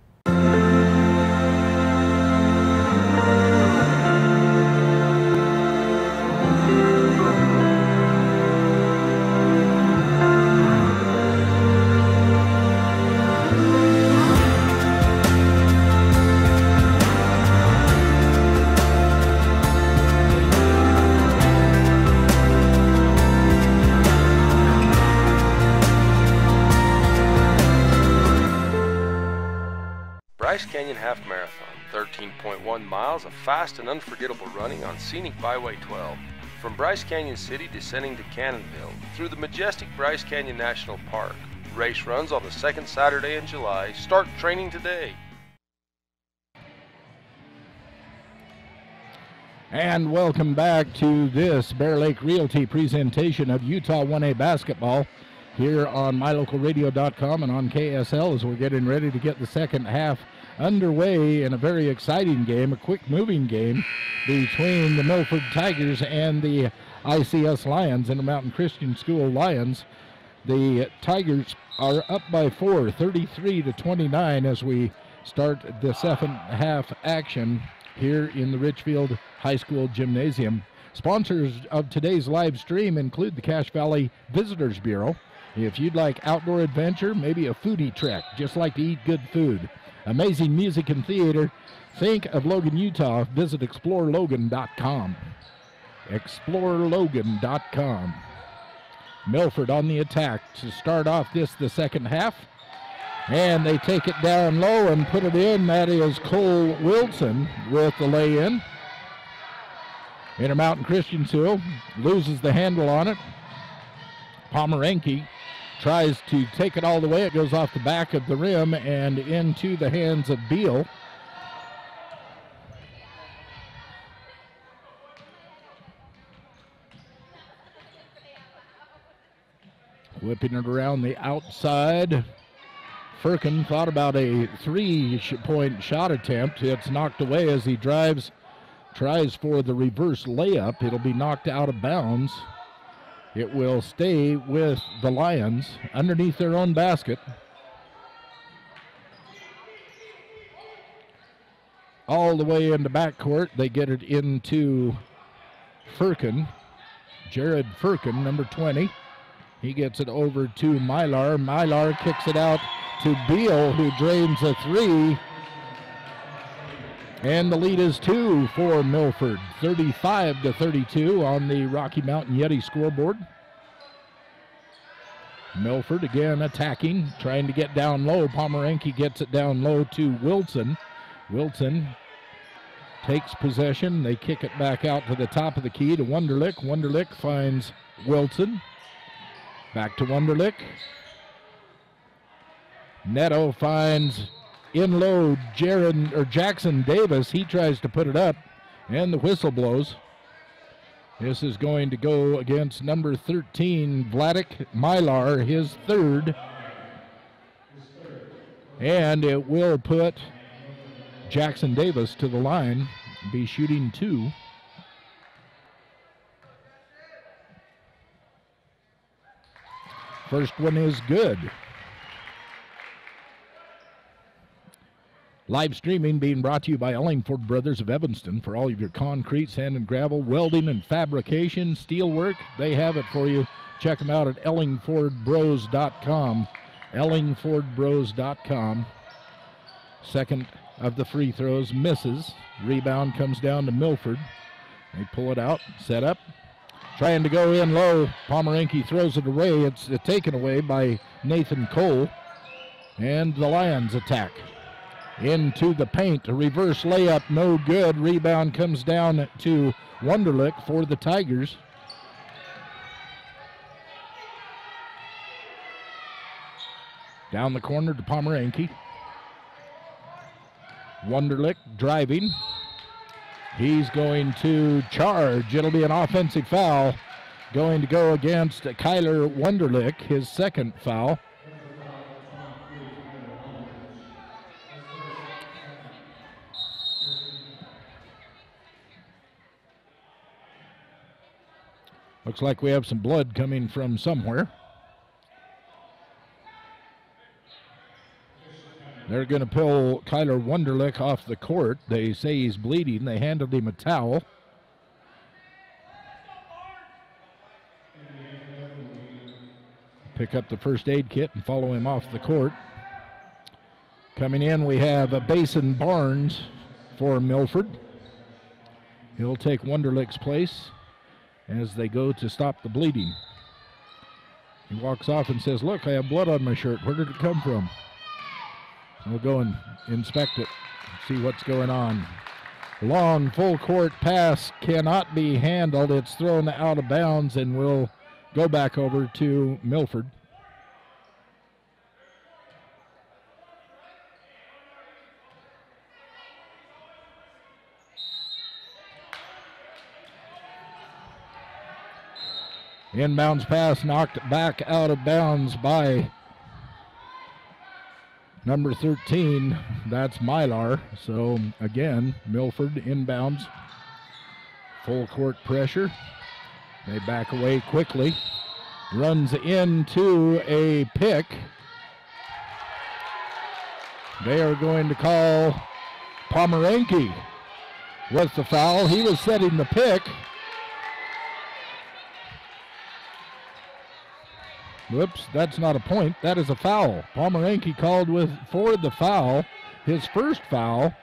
Bryce Canyon Half Marathon, 13.1 miles of fast and unforgettable running on scenic Byway 12. From Bryce Canyon City descending to Cannonville, through the majestic Bryce Canyon National Park. Race runs on the second Saturday in July. Start training today.
And welcome back to this Bear Lake Realty presentation of Utah 1A basketball here on MyLocalRadio.com and on KSL as we're getting ready to get the second half underway in a very exciting game, a quick-moving game between the Milford Tigers and the ICS Lions, Intermountain Christian School Lions. The Tigers are up by 4, 33-29 as we start the second half action here in the Richfield High School Gymnasium. Sponsors of today's live stream include the Cache Valley Visitors Bureau. If you'd like outdoor adventure, maybe a foodie trek, just like to eat good food, amazing music and theater, think of Logan, Utah. Visit ExploreLogan.com. ExploreLogan.com. Milford on the attack to start off the second half. And they take it down low and put it in. That is Cole Wilson with the lay-in. Intermountain Christian School loses the handle on it. Pomeranke tries to take it all the way. It goes off the back of the rim and into the hands of Beal. Whipping it around the outside. Firkin thought about a three-point shot attempt. It's knocked away as he drives, tries for the reverse layup. It'll be knocked out of bounds. It will stay with the Lions underneath their own basket. All the way into backcourt. They get it into Firkin. Jared Firkin, number 20. He gets it over to Mylar. Mylar kicks it out to Beal, who drains a three. And the lead is 2 for Milford, 35-32 on the Rocky Mountain Yeti scoreboard. Milford again attacking, trying to get down low. Pomeranke gets it down low to Wilson. Wilson takes possession. They kick it back out to the top of the key to Wunderlich. Wunderlich finds Wilson. Back to Wunderlich. Neto finds in low Jackson Davis. He tries to put it up, and the whistle blows. This is going to go against number 13, Vladik Mylar, his third. And it will put Jackson Davis to the line, be shooting 2. First one is good. Live streaming being brought to you by Ellingford Brothers of Evanston for all of your concrete, sand and gravel, welding and fabrication, steel work. They have it for you. Check them out at ellingfordbros.com. ellingfordbros.com. Second of the free throws misses. Rebound comes down to Milford. They pull it out, set up. Trying to go in low. Pomeranke throws it away. It's taken away by Nathan Cole. And the Lions attack. Into the paint, a reverse layup, no good. Rebound comes down to Wunderlich for the Tigers. Down the corner to Pomeranke. Wunderlich driving, He's going to charge. It'll be an offensive foul going to go against Kyler Wunderlich, his second foul. Looks like we have some blood coming from somewhere. They're going to pull Kyler Wunderlich off the court. They say he's bleeding. They handed him a towel. Pick up the first aid kit and follow him off the court. Coming in, we have Basin Barnes for Milford. He'll take Wunderlich's place as they go to stop the bleeding. He walks off and says, "Look, I have blood on my shirt. Where did it come from?" We'll go and inspect it, see what's going on. Long full court pass cannot be handled. It's thrown out of bounds and will go back over to Milford. Inbounds pass knocked back out of bounds by number 13. That's Mylar. So again, Milford inbounds. Full court pressure. They back away quickly. Runs into a pick. They are going to call Pomeranke with the foul. He was setting the pick. Whoops, that's not a point. That is a foul. Pomeranke called for the foul, his first foul.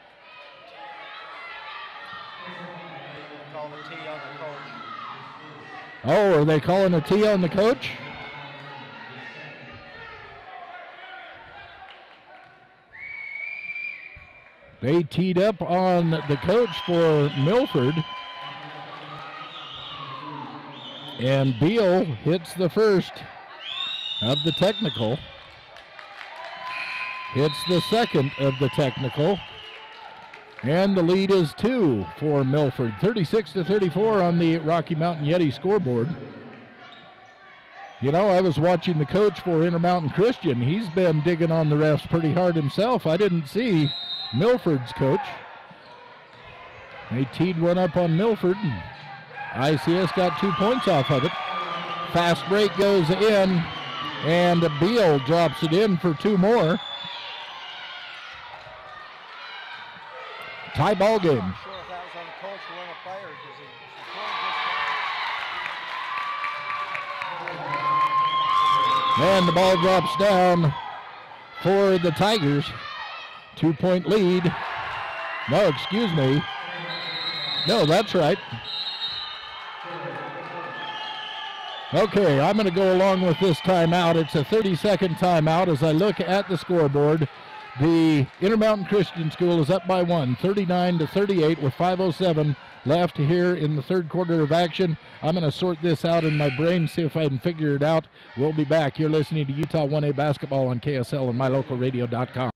Oh, are they calling a T on the coach? They teed up on the coach for Milford. And Beal hits the first of the technical. Hits the second of the technical. And the lead is 2 for Milford. 36-34 on the Rocky Mountain Yeti scoreboard. You know, I was watching the coach for Intermountain Christian. He's been digging on the refs pretty hard himself. I didn't see Milford's coach. They teed one up on Milford, and ICS got 2 points off of it. Fast break goes in, and Beal drops it in for 2 more. Tie ball game. And the ball drops down for the Tigers. 2-point lead. No, excuse me. No, that's right. Okay, I'm going to go along with this timeout. It's a 30-second timeout as I look at the scoreboard. The Intermountain Christian School is up by 1, 39-38 with 5:07 left here in the third quarter of action. I'm going to sort this out in my brain, see if I can figure it out. We'll be back. You're listening to Utah 1A Basketball on KSL and mylocalradio.com.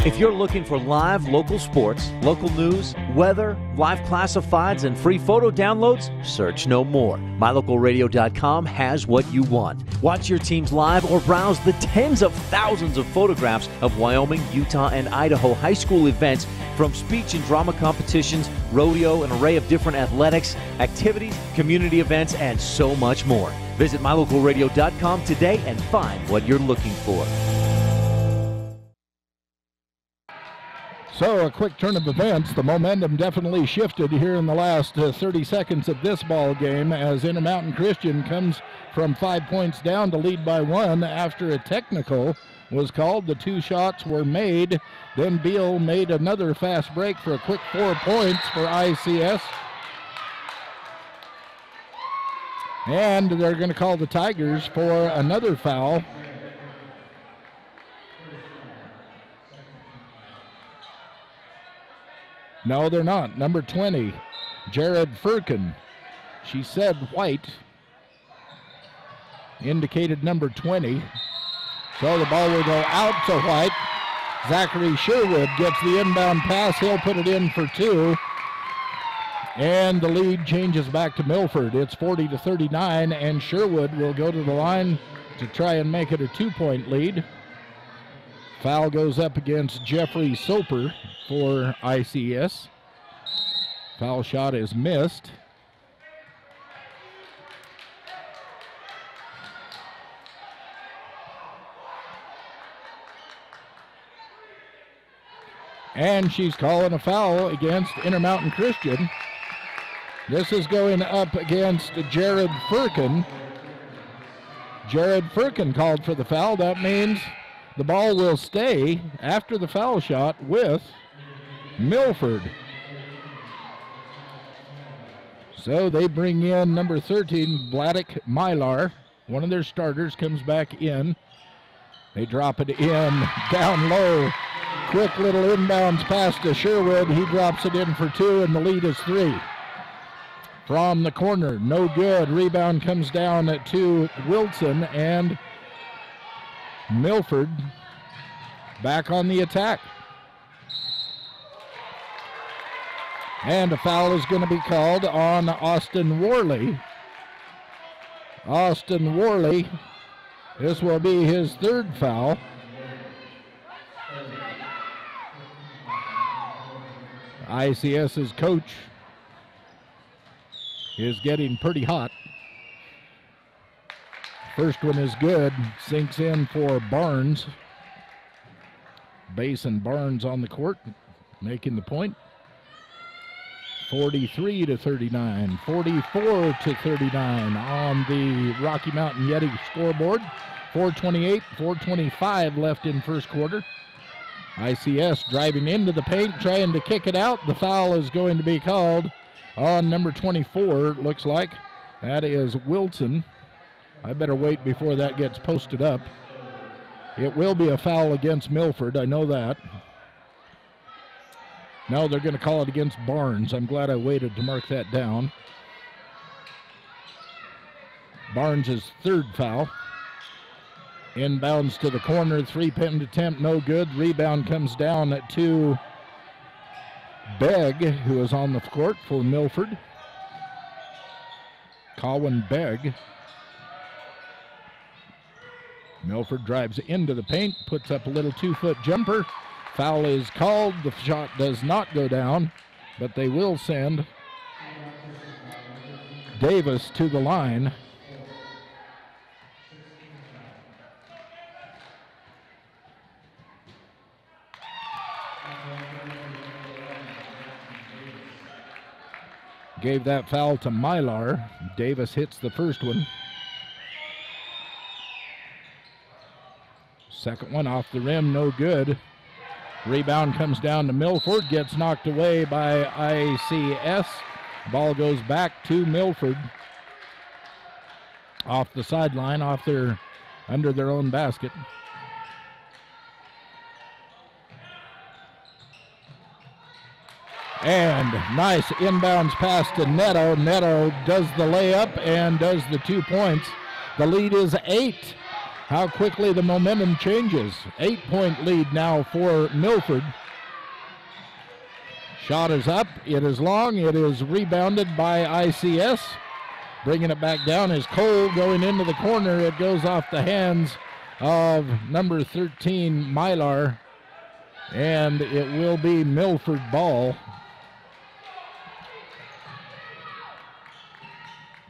If you're looking for live local sports, local news, weather, live classifieds, and free photo downloads, search no more. MyLocalRadio.com has what you want. Watch your teams live or browse the tens of thousands of photographs of Wyoming, Utah, and Idaho high school events, from speech and drama competitions, rodeo, an array of different athletics, activities, community events, and so much more. Visit MyLocalRadio.com today and find what you're looking for.
So a quick turn of events. The momentum definitely shifted here in the last 30 seconds of this ball game as Intermountain Christian comes from 5 points down to lead by 1 after a technical was called. The 2 shots were made. Then Beal made another fast break for a quick 4 points for ICS. And they're going to call the Tigers for another foul. No, they're not. Number 20, Jared Firkin. She said white. Indicated number 20. So the ball will go out to White. Zachary Sherwood gets the inbound pass. He'll put it in for 2. And the lead changes back to Milford. It's 40-39, and Sherwood will go to the line to try and make it a 2-point lead. Foul goes up against Jeffrey Soper for ICS. Foul shot is missed. And she's calling a foul against Intermountain Christian. This is going up against Jared Firkin. Jared Firkin called for the foul. That means the ball will stay after the foul shot with Milford. So they bring in number 13, Vladek Mylar. One of their starters comes back in. They drop it in down low. Quick little inbounds pass to Sherwood. He drops it in for 2, and the lead is 3. From the corner, no good. Rebound comes down to Wilson, and Milford back on the attack. And a foul is going to be called on Austin Worley. Austin Worley, this will be his 3rd foul. ICS's coach is getting pretty hot. First one is good, sinks in for Barnes. Basin Barnes on the court, making the point. 43-39, 44-39 on the Rocky Mountain Yeti scoreboard. 4:25 left in first quarter. ICS driving into the paint, trying to kick it out. The foul is going to be called on number 24, looks like. That is Wilson. I better wait before that gets posted up. It will be a foul against Milford, I know that. No, they're going to call it against Barnes. I'm glad I waited to mark that down. Barnes' 3rd foul. Inbounds to the corner, 3-point attempt, no good. Rebound comes down to Begg, who is on the court for Milford. Colin Begg. Milford drives into the paint, puts up a little 2-foot jumper. Foul is called. The shot does not go down, but they will send Davis to the line. Gave that foul to Mylar. Davis hits the first one. Second one off the rim, no good. Rebound comes down to Milford, gets knocked away by ICS. Ball goes back to Milford. Off the sideline, under their own basket. And nice inbounds pass to Neto. Neto does the layup and does the 2 points. The lead is 8. How quickly the momentum changes. 8-point lead now for Milford. Shot is up. It is long. It is rebounded by ICS. Bringing it back down is Cole going into the corner. It goes off the hands of number 13, Mylar. And it will be Milford ball.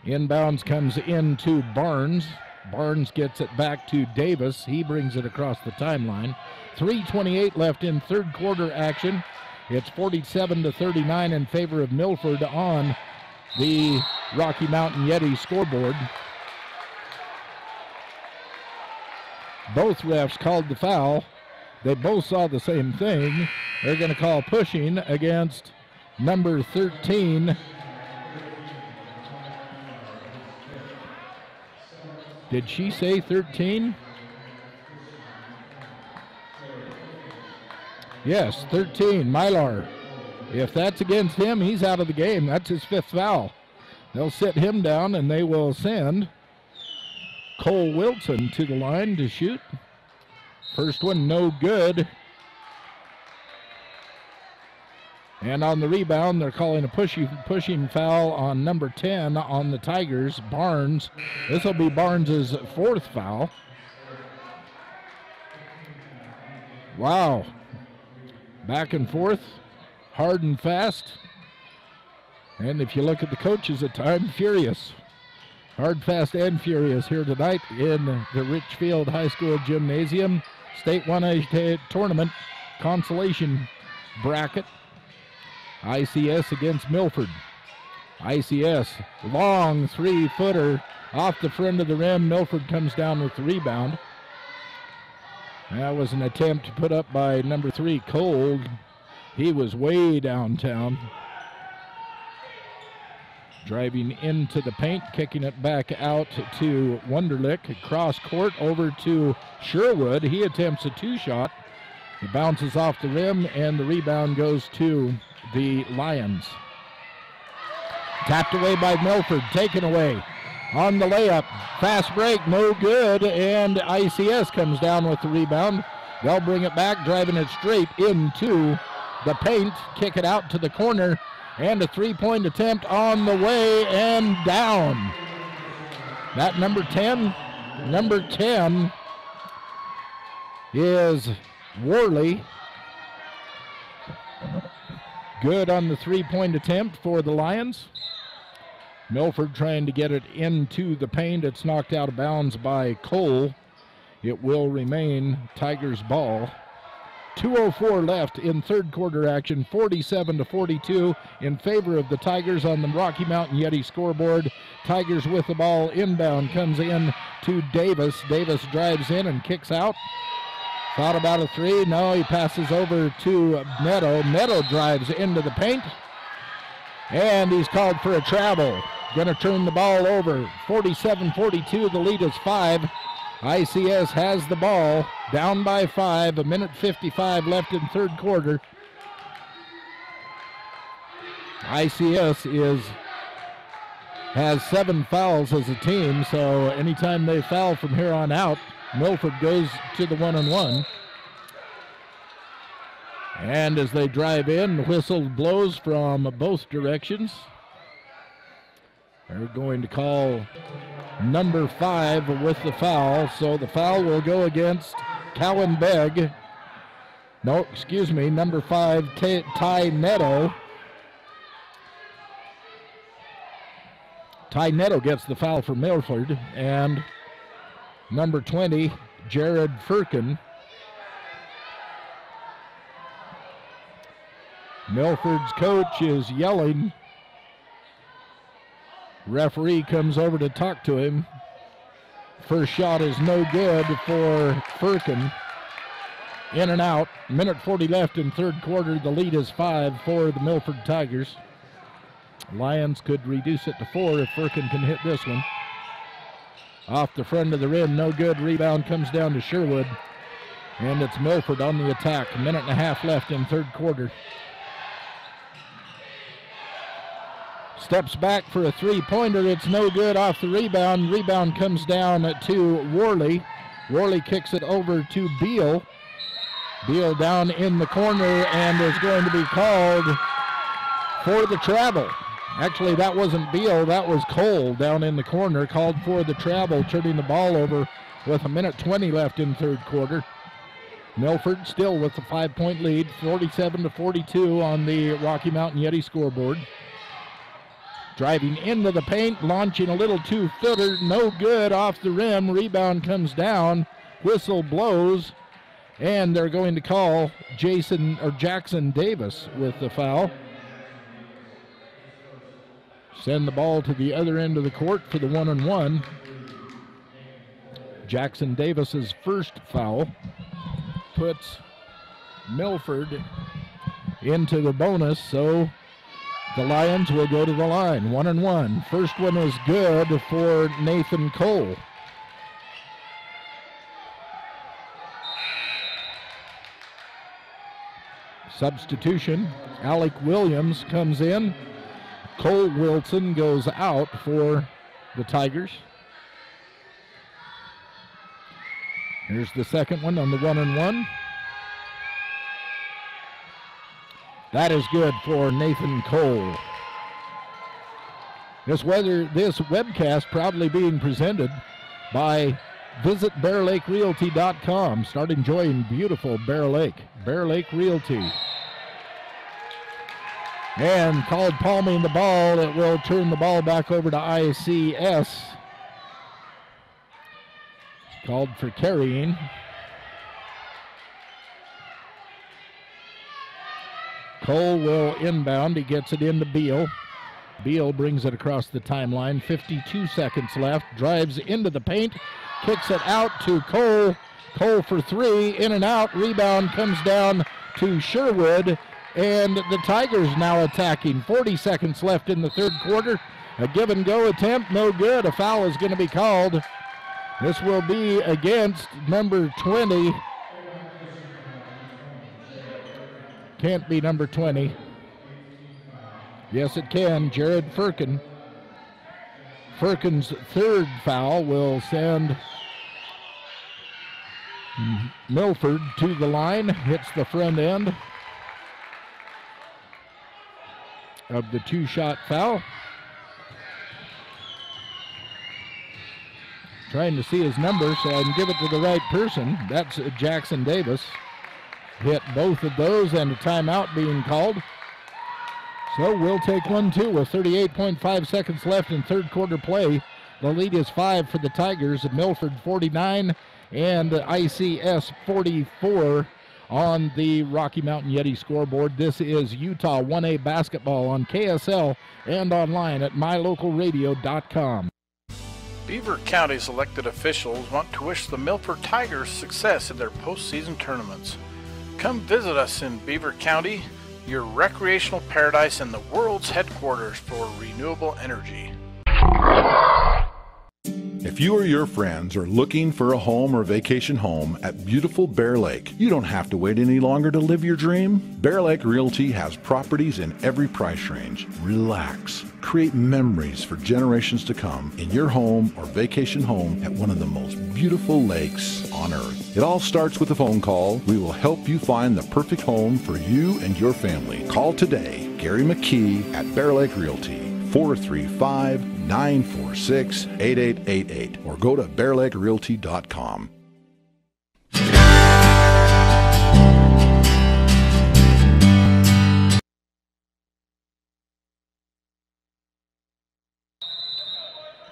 Inbounds comes into Barnes. Barnes gets it back to Davis. He brings it across the timeline. 3:28 left in third quarter action. It's 47-39 in favor of Milford on the Rocky Mountain Yeti scoreboard. Both refs called the foul. They both saw the same thing. They're going to call pushing against number 13. Did she say 13? Yes, 13, Mylar. If that's against him, he's out of the game. That's his 5th foul. They'll sit him down and they will send Cole Wilson to the line to shoot. First one, no good. And on the rebound, they're calling a pushing foul on number 10 on the Tigers, Barnes. This will be Barnes' fourth foul. Wow. Back and forth, hard and fast. And if you look at the coaches at times, furious. Hard, fast, and furious here tonight in the Richfield High School Gymnasium State 1A Tournament Consolation Bracket. ICS against Milford. ICS, long three-footer off the front of the rim. Milford comes down with the rebound. That was an attempt put up by number 3, Cole. He was way downtown. Driving into the paint, kicking it back out to Wunderlich. Cross court over to Sherwood. He attempts a two-shot. It bounces off the rim, and the rebound goes to the Lions. Tapped away by Milford, taken away. On the layup, fast break, no good, and ICS comes down with the rebound. They'll bring it back, driving it straight into the paint, kick it out to the corner, and a three-point attempt on the way and down. That number 10 is Worley. Good on the three-point attempt for the Lions. Milford trying to get it into the paint. It's knocked out of bounds by Cole. It will remain Tigers' ball. 2:04 left in third quarter action, 47-42 in favor of the Tigers on the Rocky Mountain Yeti scoreboard. Tigers with the ball inbound, comes in to Davis. Davis drives in and kicks out. Thought about a three. No, he passes over to Neto. Neto drives into the paint. And he's called for a travel. Gonna turn the ball over. 47-42, the lead is 5. ICS has the ball, down by 5, 1:55 left in third quarter. ICS has 7 fouls as a team, so anytime they foul from here on out, Milford goes to the 1-on-1. And as they drive in, the whistle blows from both directions. They're going to call number 5 with the foul, so the foul will go against Cowan Begg. No, excuse me, number 5, Ty Neto. Ty Neto gets the foul for Milford, and number 20, Jared Firkin. Milford's coach is yelling. Referee comes over to talk to him. First shot is no good for Firkin. In and out. 1:40 left in third quarter. The lead is 5 for the Milford Tigers. Lions could reduce it to 4 if Firkin can hit this one. Off the front of the rim, no good. Rebound comes down to Sherwood. And it's Milford on the attack. 1.5 left in third quarter. Steps back for a three-pointer. It's no good off the rebound. Rebound comes down to Worley. Worley kicks it over to Beal. Beal down in the corner and is going to be called for the travel. Actually, that wasn't Beal. That was Cole down in the corner, called for the travel, turning the ball over with 1:20 left in third quarter. Milford still with the 5-point lead, 47-42 on the Rocky Mountain Yeti scoreboard. Driving into the paint, launching a little two-footer, no good off the rim. Rebound comes down, whistle blows, and they're going to call Jackson Davis with the foul. Send the ball to the other end of the court for the 1-on-1. Jackson Davis's first foul puts Milford into the bonus, so the Lions will go to the line, 1-on-1. First one is good for Nathan Cole. Substitution, Alec Williams comes in. Cole Wilson goes out for the Tigers. Here's the second one on the 1-on-1. That is good for Nathan Cole. This webcast proudly being presented by Visit BearLakeRealty.com. Start enjoying beautiful Bear Lake. Bear Lake Realty. And called palming the ball. It will turn the ball back over to ICS. Called for carrying. Cole will inbound. He gets it into Beal. Beal brings it across the timeline. 52 seconds left. Drives into the paint. Kicks it out to Cole. Cole for three. In and out. Rebound comes down to Sherwood. And the Tigers now attacking. 40 seconds left in the third quarter. A give and go attempt. No good. A foul is going to be called. This will be against number 20. Can't be number 20. Yes, it can. Jared Firkin. Firkin's third foul will send Milford to the line. Hits the front end of the two-shot foul. Trying to see his number so I can give it to the right person. That's Jackson Davis. Hit both of those and a timeout being called. So we'll take 1-2 with 38.5 seconds left in third quarter play. The lead is 5 for the Tigers. Milford 49 and ICS 44 on the Rocky Mountain Yeti scoreboard. This is Utah 1A basketball on KSL and online at mylocalradio.com.
Beaver County's elected officials want to wish the Milford Tigers success in their postseason tournaments. Come visit us in Beaver County, your recreational paradise and the world's headquarters for renewable energy.
If you or your friends are looking for a home or vacation home at beautiful Bear Lake, you don't have to wait any longer to live your dream. Bear Lake Realty has properties in every price range. Relax. Create memories for generations to come in your home or vacation home at one of the most beautiful lakes on earth. It all starts with a phone call. We will help you find the perfect home for you and your family. Call today, Gary McKee at Bear Lake Realty. 435-946-8888 or go to bearlakerealty.com.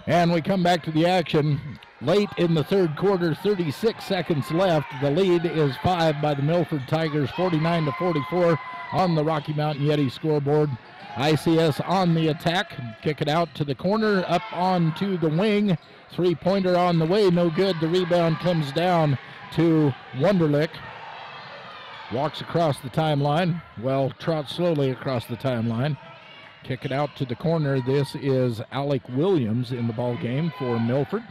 And we come back to the action late in the third quarter, 36 seconds left. The lead is 5 by the Milford Tigers, 49-44 on the Rocky Mountain Yeti scoreboard. ICS on the attack, kick it out to the corner, up onto the wing. Three-pointer on the way, no good. The rebound comes down to Wunderlich. Walks across the timeline, trots slowly across the timeline. Kick it out to the corner. This is Alec Williams in the ball game for Milford.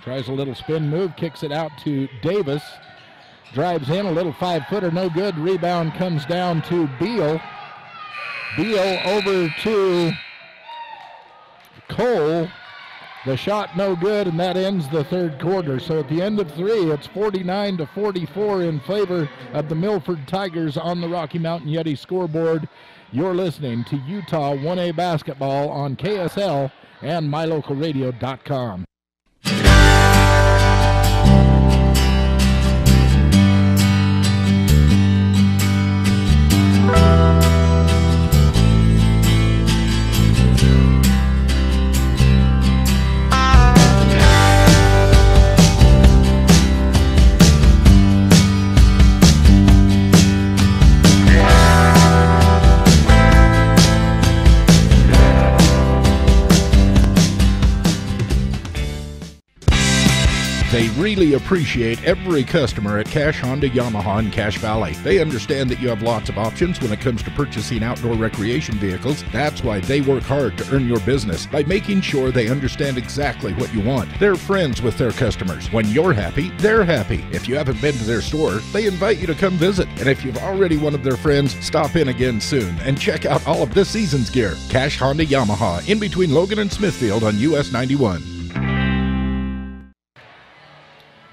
Tries a little spin move, kicks it out to Davis. Drives in, a little 5-footer, no good. Rebound comes down to Beal. Beal over to Cole. The shot no good, and that ends the third quarter. So at the end of three, it's 49-44 in favor of the Milford Tigers on the Rocky Mountain Yeti scoreboard. You're listening to Utah 1A basketball on KSL and mylocalradio.com.
They really appreciate every customer at Cash Honda Yamaha in Cache Valley. They understand that you have lots of options when it comes to purchasing outdoor recreation vehicles. That's why they work hard to earn your business by making sure they understand exactly what you want. They're friends with their customers. When you're happy, they're happy. If you haven't been to their store, they invite you to come visit. And if you've already one of their friends, stop in again soon and check out all of this season's gear. Cash Honda Yamaha in between Logan and Smithfield on US 91.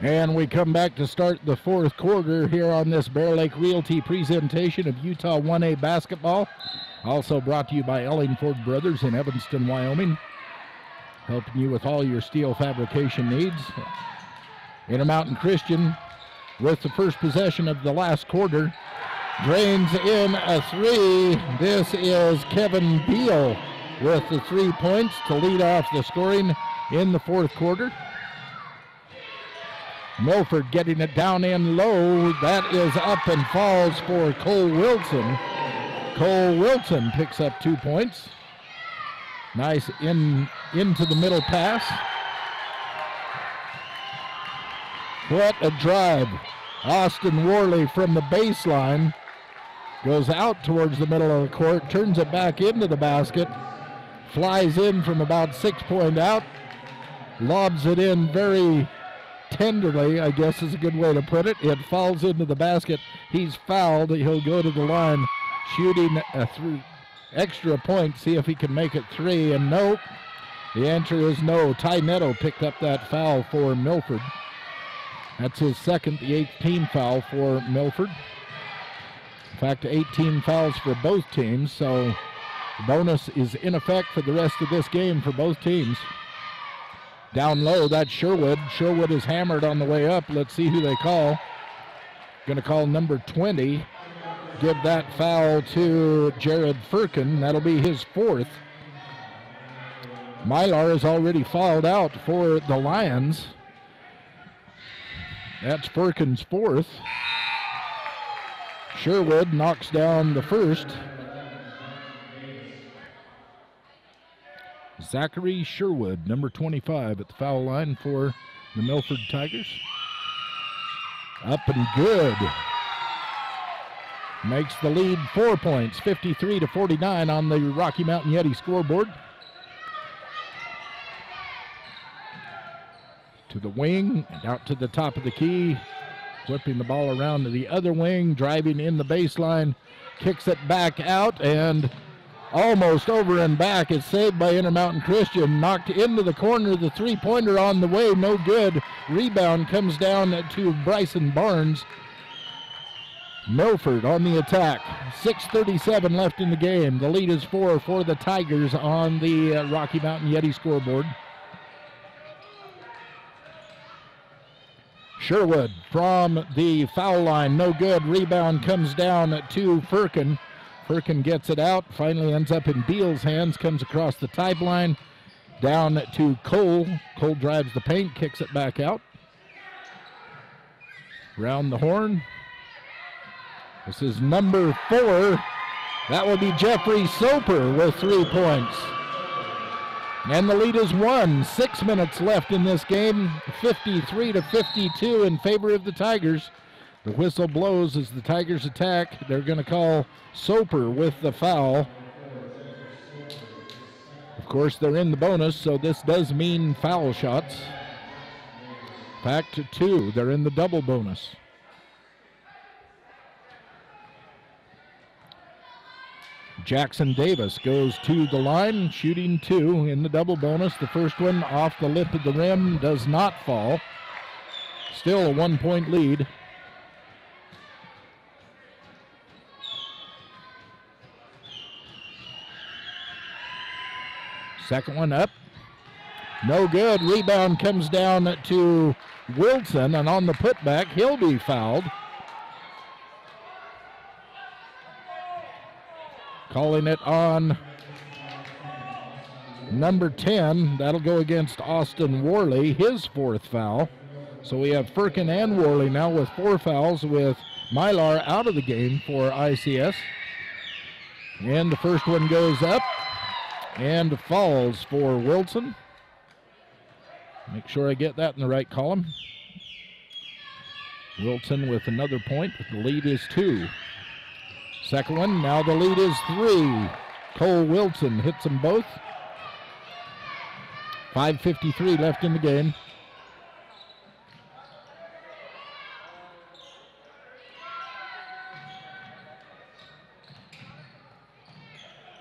And we come back to start the fourth quarter here on this Bear Lake Realty presentation of Utah 1A basketball. Also brought to you by Ellingford Brothers in Evanston, Wyoming, helping you with all your steel fabrication needs. Intermountain Christian with the first possession of the last quarter. Drains in a three. This is Kevin Beal with the 3 points to lead off the scoring in the fourth quarter. Milford getting it down in low. That is up and falls for Cole Wilson. Cole Wilson picks up 2 points. Nice into the middle pass. What a drive. Austin Worley from the baseline goes out towards the middle of the court, turns it back into the basket, flies in from about 6 point out, lobs it in very tenderly, I guess is a good way to put it. It falls into the basket. He's fouled. He'll go to the line shooting through extra point, see if he can make it 3, and nope. The answer is no. Ty Netto picked up that foul for Milford. That's his second, the 8th team foul for Milford. In fact, 18 fouls for both teams, so the bonus is in effect for the rest of this game for both teams. Down low, that's Sherwood. Sherwood is hammered on the way up. Let's see who they call. Going to call number 20. Give that foul to Jared Firkin. That'll be his 4th. Mylar is already fouled out for the Lions. That's Firkin's 4th. Sherwood knocks down the 1st. Zachary Sherwood, number 25, at the foul line for the Milford Tigers. Up and good. Makes the lead 4 points, 53-49 on the Rocky Mountain Yeti scoreboard. To the wing, and out to the top of the key. Whipping the ball around to the other wing, driving in the baseline. Kicks it back out, and almost over and back. It's saved by Intermountain Christian. Knocked into the corner. The three-pointer on the way. No good. Rebound comes down to Bryson Barnes. Milford on the attack. 6:37 left in the game. The lead is 4 for the Tigers on the Rocky Mountain Yeti scoreboard. Sherwood from the foul line. No good. Rebound comes down to Firkin. Firkin gets it out, finally ends up in Beal's hands, comes across the type line, down to Cole. Cole drives the paint, kicks it back out. Round the horn. This is number 4. That will be Jeffrey Soper with 3 points. And the lead is 1. 6 minutes left in this game, 53-52 in favor of the Tigers. The whistle blows as the Tigers attack. They're going to call Soper with the foul. Of course, they're in the bonus, so this does mean foul shots. Back to 2. They're in the double bonus. Jackson Davis goes to the line, shooting 2 in the double bonus. The first one off the lip of the rim does not fall. Still a 1-point lead. Second one up. No good. Rebound comes down to Wilson, and on the putback, he'll be fouled. Calling it on number 10. That'll go against Austin Worley, his 4th foul. So we have Firkin and Worley now with 4 fouls, with Mylar out of the game for ICS. And the first one goes up and falls for Wilson. Make sure I get that in the right column. Wilson with another point. The lead is 2. Second one, now the lead is 3. Cole Wilson hits them both. 5:53 left in the game.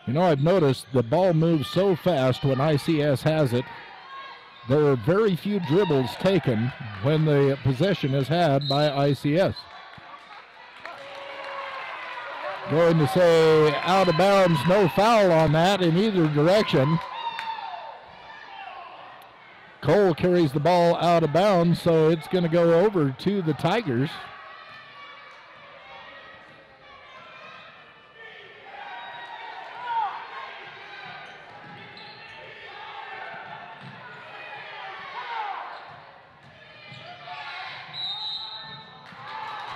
You know, I've noticed the ball moves so fast when ICS has it. there are very few dribbles taken when the possession is had by ICS. Going to say out of bounds, no foul on that in either direction. Cole carries the ball out of bounds, so it's going to go over to the Tigers.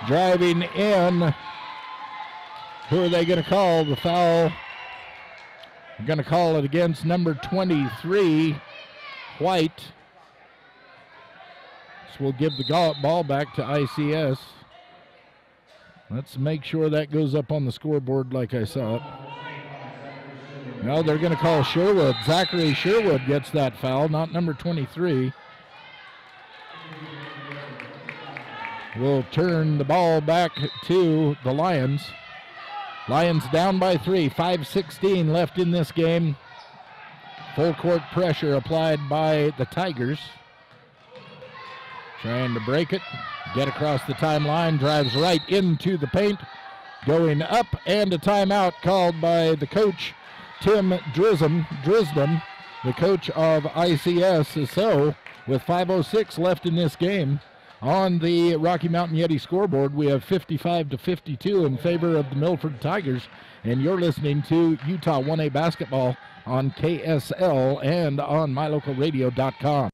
Driving in. Who are they going to call? The foul. They're going to call it against number 23, White. So we'll give the ball back to ICS. Let's make sure that goes up on the scoreboard like I saw it. Now they're going to call Sherwood. Zachary Sherwood gets that foul, not number 23. We'll turn the ball back to the Lions. Lions down by 3, 5:16 left in this game. Full court pressure applied by the Tigers. Trying to break it, get across the timeline, drives right into the paint, going up, and a timeout called by the coach, Tim Drisden, the coach of ICS. So, with 5:06 left in this game, on the Rocky Mountain Yeti scoreboard, we have 55-52 in favor of the Milford Tigers, and you're listening to Utah 1A basketball on KSL and on mylocalradio.com.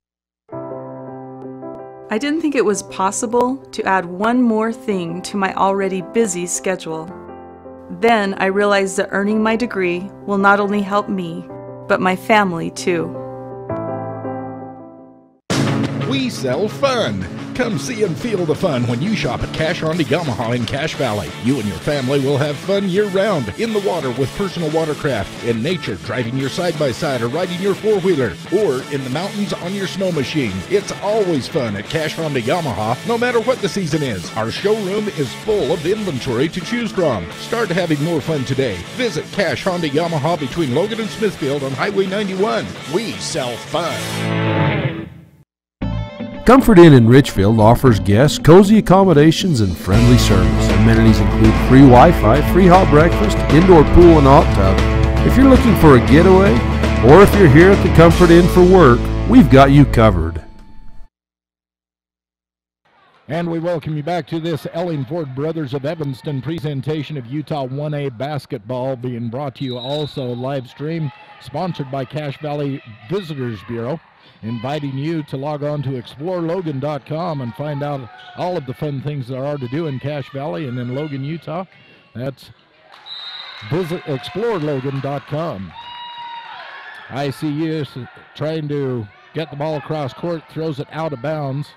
I didn't think it was possible to add one more thing to my already busy schedule. Then I realized that earning my degree will not only help me, but my family too.
We sell fun. Come see and feel the fun when you shop at Cash Honda Yamaha in Cache Valley. You and your family will have fun year-round, in the water with personal watercraft, in nature driving your side-by-side or riding your four-wheeler, or in the mountains on your snow machine. It's always fun at Cache Honda Yamaha, no matter what the season is. Our showroom is full of inventory to choose from. Start having more fun today. Visit Cache Honda Yamaha between Logan and Smithfield on Highway 91. We sell fun.
Comfort Inn in Richfield offers guests cozy accommodations and friendly service. Amenities include free Wi-Fi, free hot breakfast, indoor pool and hot tub. If you're looking for a getaway, or if you're here at the Comfort Inn for work, we've got you covered.
And we welcome you back to this Ellingford Brothers of Evanston presentation of Utah 1A basketball, being brought to you also live stream, sponsored by Cache Valley Visitors Bureau. Inviting you to log on to explorelogan.com and find out all of the fun things there are to do in Cache Valley and in Logan, Utah. That's visit explorelogan.com. ICS trying to get the ball across court, throws it out of bounds.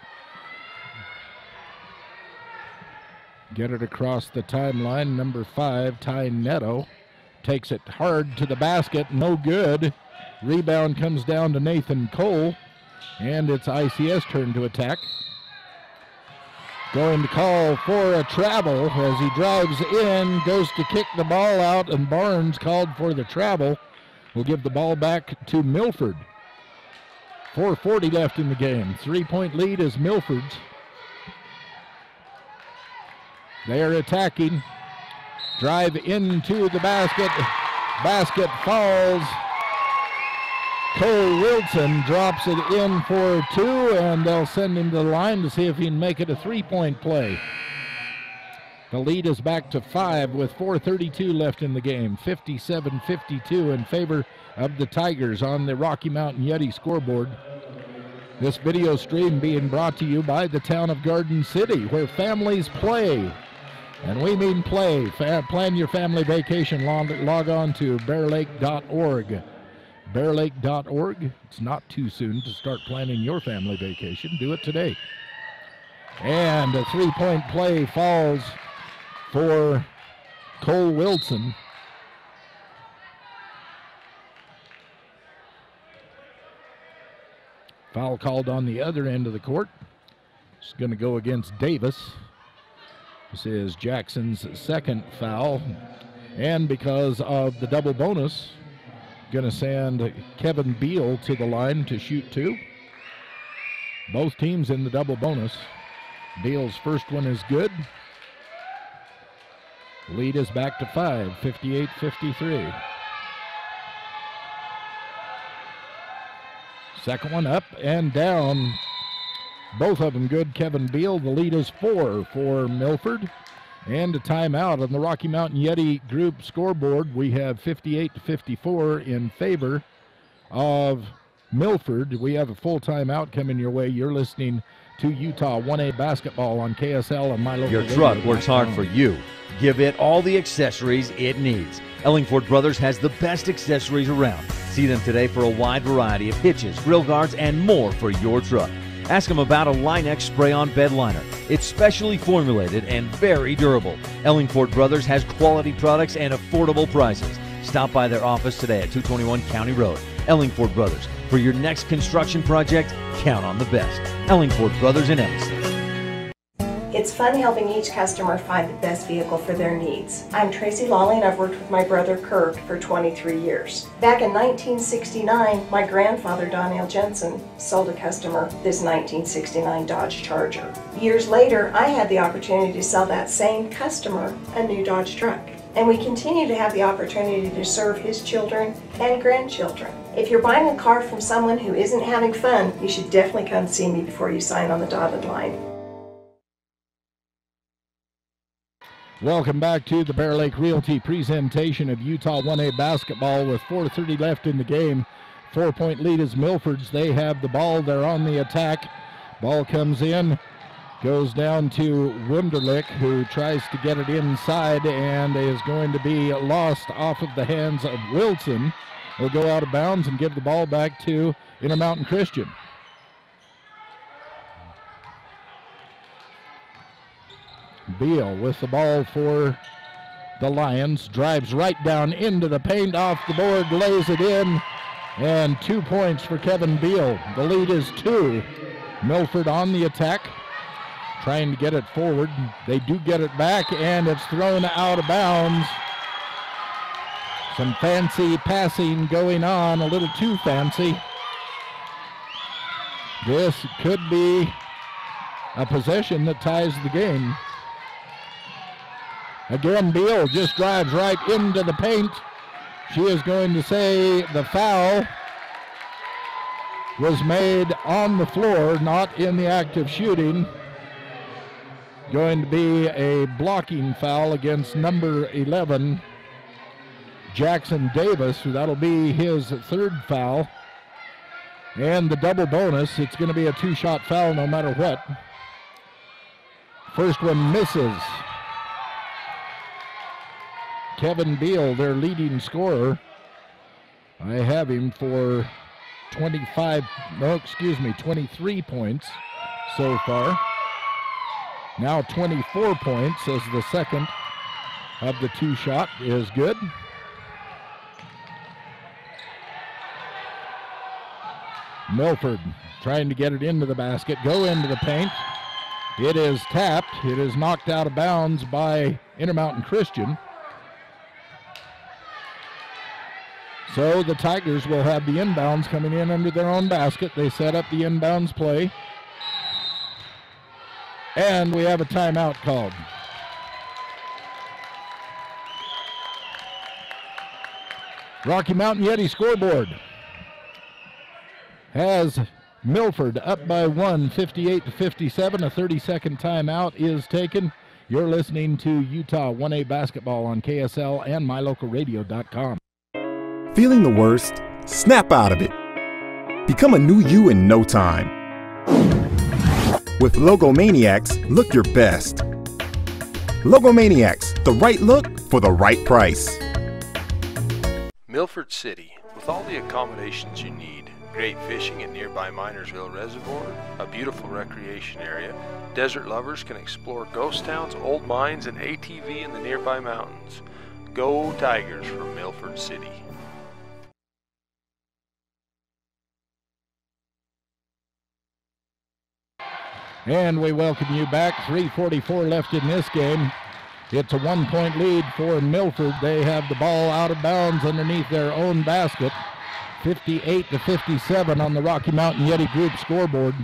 Get it across the timeline. Number 5, Ty Netto, takes it hard to the basket, no good. Rebound comes down to Nathan Cole, and it's ICS turn to attack. Going to call for a travel as he drives in, goes to kick the ball out, and Barnes called for the travel. We'll give the ball back to Milford. 4:40 left in the game. 3-point lead is Milford's. They are attacking. Drive into the basket. Basket falls. Cole Wilson drops it in for 2, and they'll send him to the line to see if he can make it a 3-point play. The lead is back to 5 with 4:32 left in the game. 57-52 in favor of the Tigers on the Rocky Mountain Yeti scoreboard. This video stream being brought to you by the town of Garden City, where families play. And we mean play. Plan your family vacation. Log on to bearlake.org. bearlake.org. It's not too soon to start planning your family vacation. Do it today. And a 3-point play falls for Cole Wilson. Foul called on the other end of the court. It's going to go against Davis. This is Jackson's second foul. And because of the double bonus, going to send Kevin Beal to the line to shoot 2. Both teams in the double bonus. Beal's first one is good. Lead is back to 5, 58-53. Second one up and down. Both of them good. Kevin Beal, the lead is 4 for Milford. And a timeout on the Rocky Mountain Yeti group scoreboard. We have 58-54 in favor of Milford. We have a full timeout coming your way. You're listening to Utah 1A basketball on KSL and My Local
Your
Radio.
truck works hard for you. Give it all the accessories it needs. Ellingford Brothers has the best accessories around. See them today for a wide variety of hitches, grill guards, and more for your truck. Ask them about a Line-X spray-on bed liner. It's specially formulated and very durable. Ellingford Brothers has quality products and affordable prices. Stop by their office today at 221 County Road. Ellingford Brothers. For your next construction project, count on the best. Ellingford Brothers in Evanston.
It's fun helping each customer find the best vehicle for their needs. I'm Tracy Lawley and I've worked with my brother Kirk for 23 years. Back in 1969, my grandfather Donnell Jensen sold a customer this 1969 Dodge Charger. Years later, I had the opportunity to sell that same customer a new Dodge truck. And we continue to have the opportunity to serve his children and grandchildren. If you're buying a car from someone who isn't having fun, you should definitely come see me before you sign on the dotted line.
Welcome back to the Bear Lake Realty presentation of Utah 1A basketball with 4:30 left in the game. 4-point lead is Milford's. They have the ball. They're on the attack. Ball comes in, goes down to Wunderlich, who tries to get it inside and is going to be lost off of the hands of Wilson. Will go out of bounds and give the ball back to Intermountain Christian. Beal with the ball for the Lions, drives right down into the paint, off the board, lays it in, and 2 points for Kevin Beal. The lead is 2. Milford on the attack, trying to get it forward. They do get it back, and it's thrown out of bounds. Some fancy passing going on, a little too fancy. This could be a possession that ties the game. Again, Beal just drives right into the paint. She is going to say the foul was made on the floor, not in the act of shooting. Going to be a blocking foul against number 11, Jackson Davis. That'll be his 3rd foul. And the double bonus, it's going to be a 2-shot foul no matter what. First one misses. Kevin Beal, their leading scorer. I have him for 23 points so far. Now 24 points as the second of the 2-shot is good. Milford trying to get it into the basket, go into the paint. It is tapped. It is knocked out of bounds by Intermountain Christian. So the Tigers will have the inbounds coming in under their own basket. They set up the inbounds play. And we have a timeout called. Rocky Mountain Yeti scoreboard has Milford up by 1, 58-57. A 30-second timeout is taken. You're listening to Utah 1A basketball on KSL and MyLocalRadio.com.
Feeling the worst? Snap out of it. Become a new you in no time. With Logomaniacs, look your best. Logomaniacs, the right look for the right price.
Milford City, with all the accommodations you need, great fishing at nearby Minersville Reservoir, a beautiful recreation area, desert lovers can explore ghost towns, old mines, and ATV in the nearby mountains. Go Tigers from Milford City.
And we welcome you back. 3:44 left in this game. It's a 1-point lead for Milford. They have the ball out of bounds underneath their own basket. 58-57 on the Rocky Mountain Yeti group scoreboard.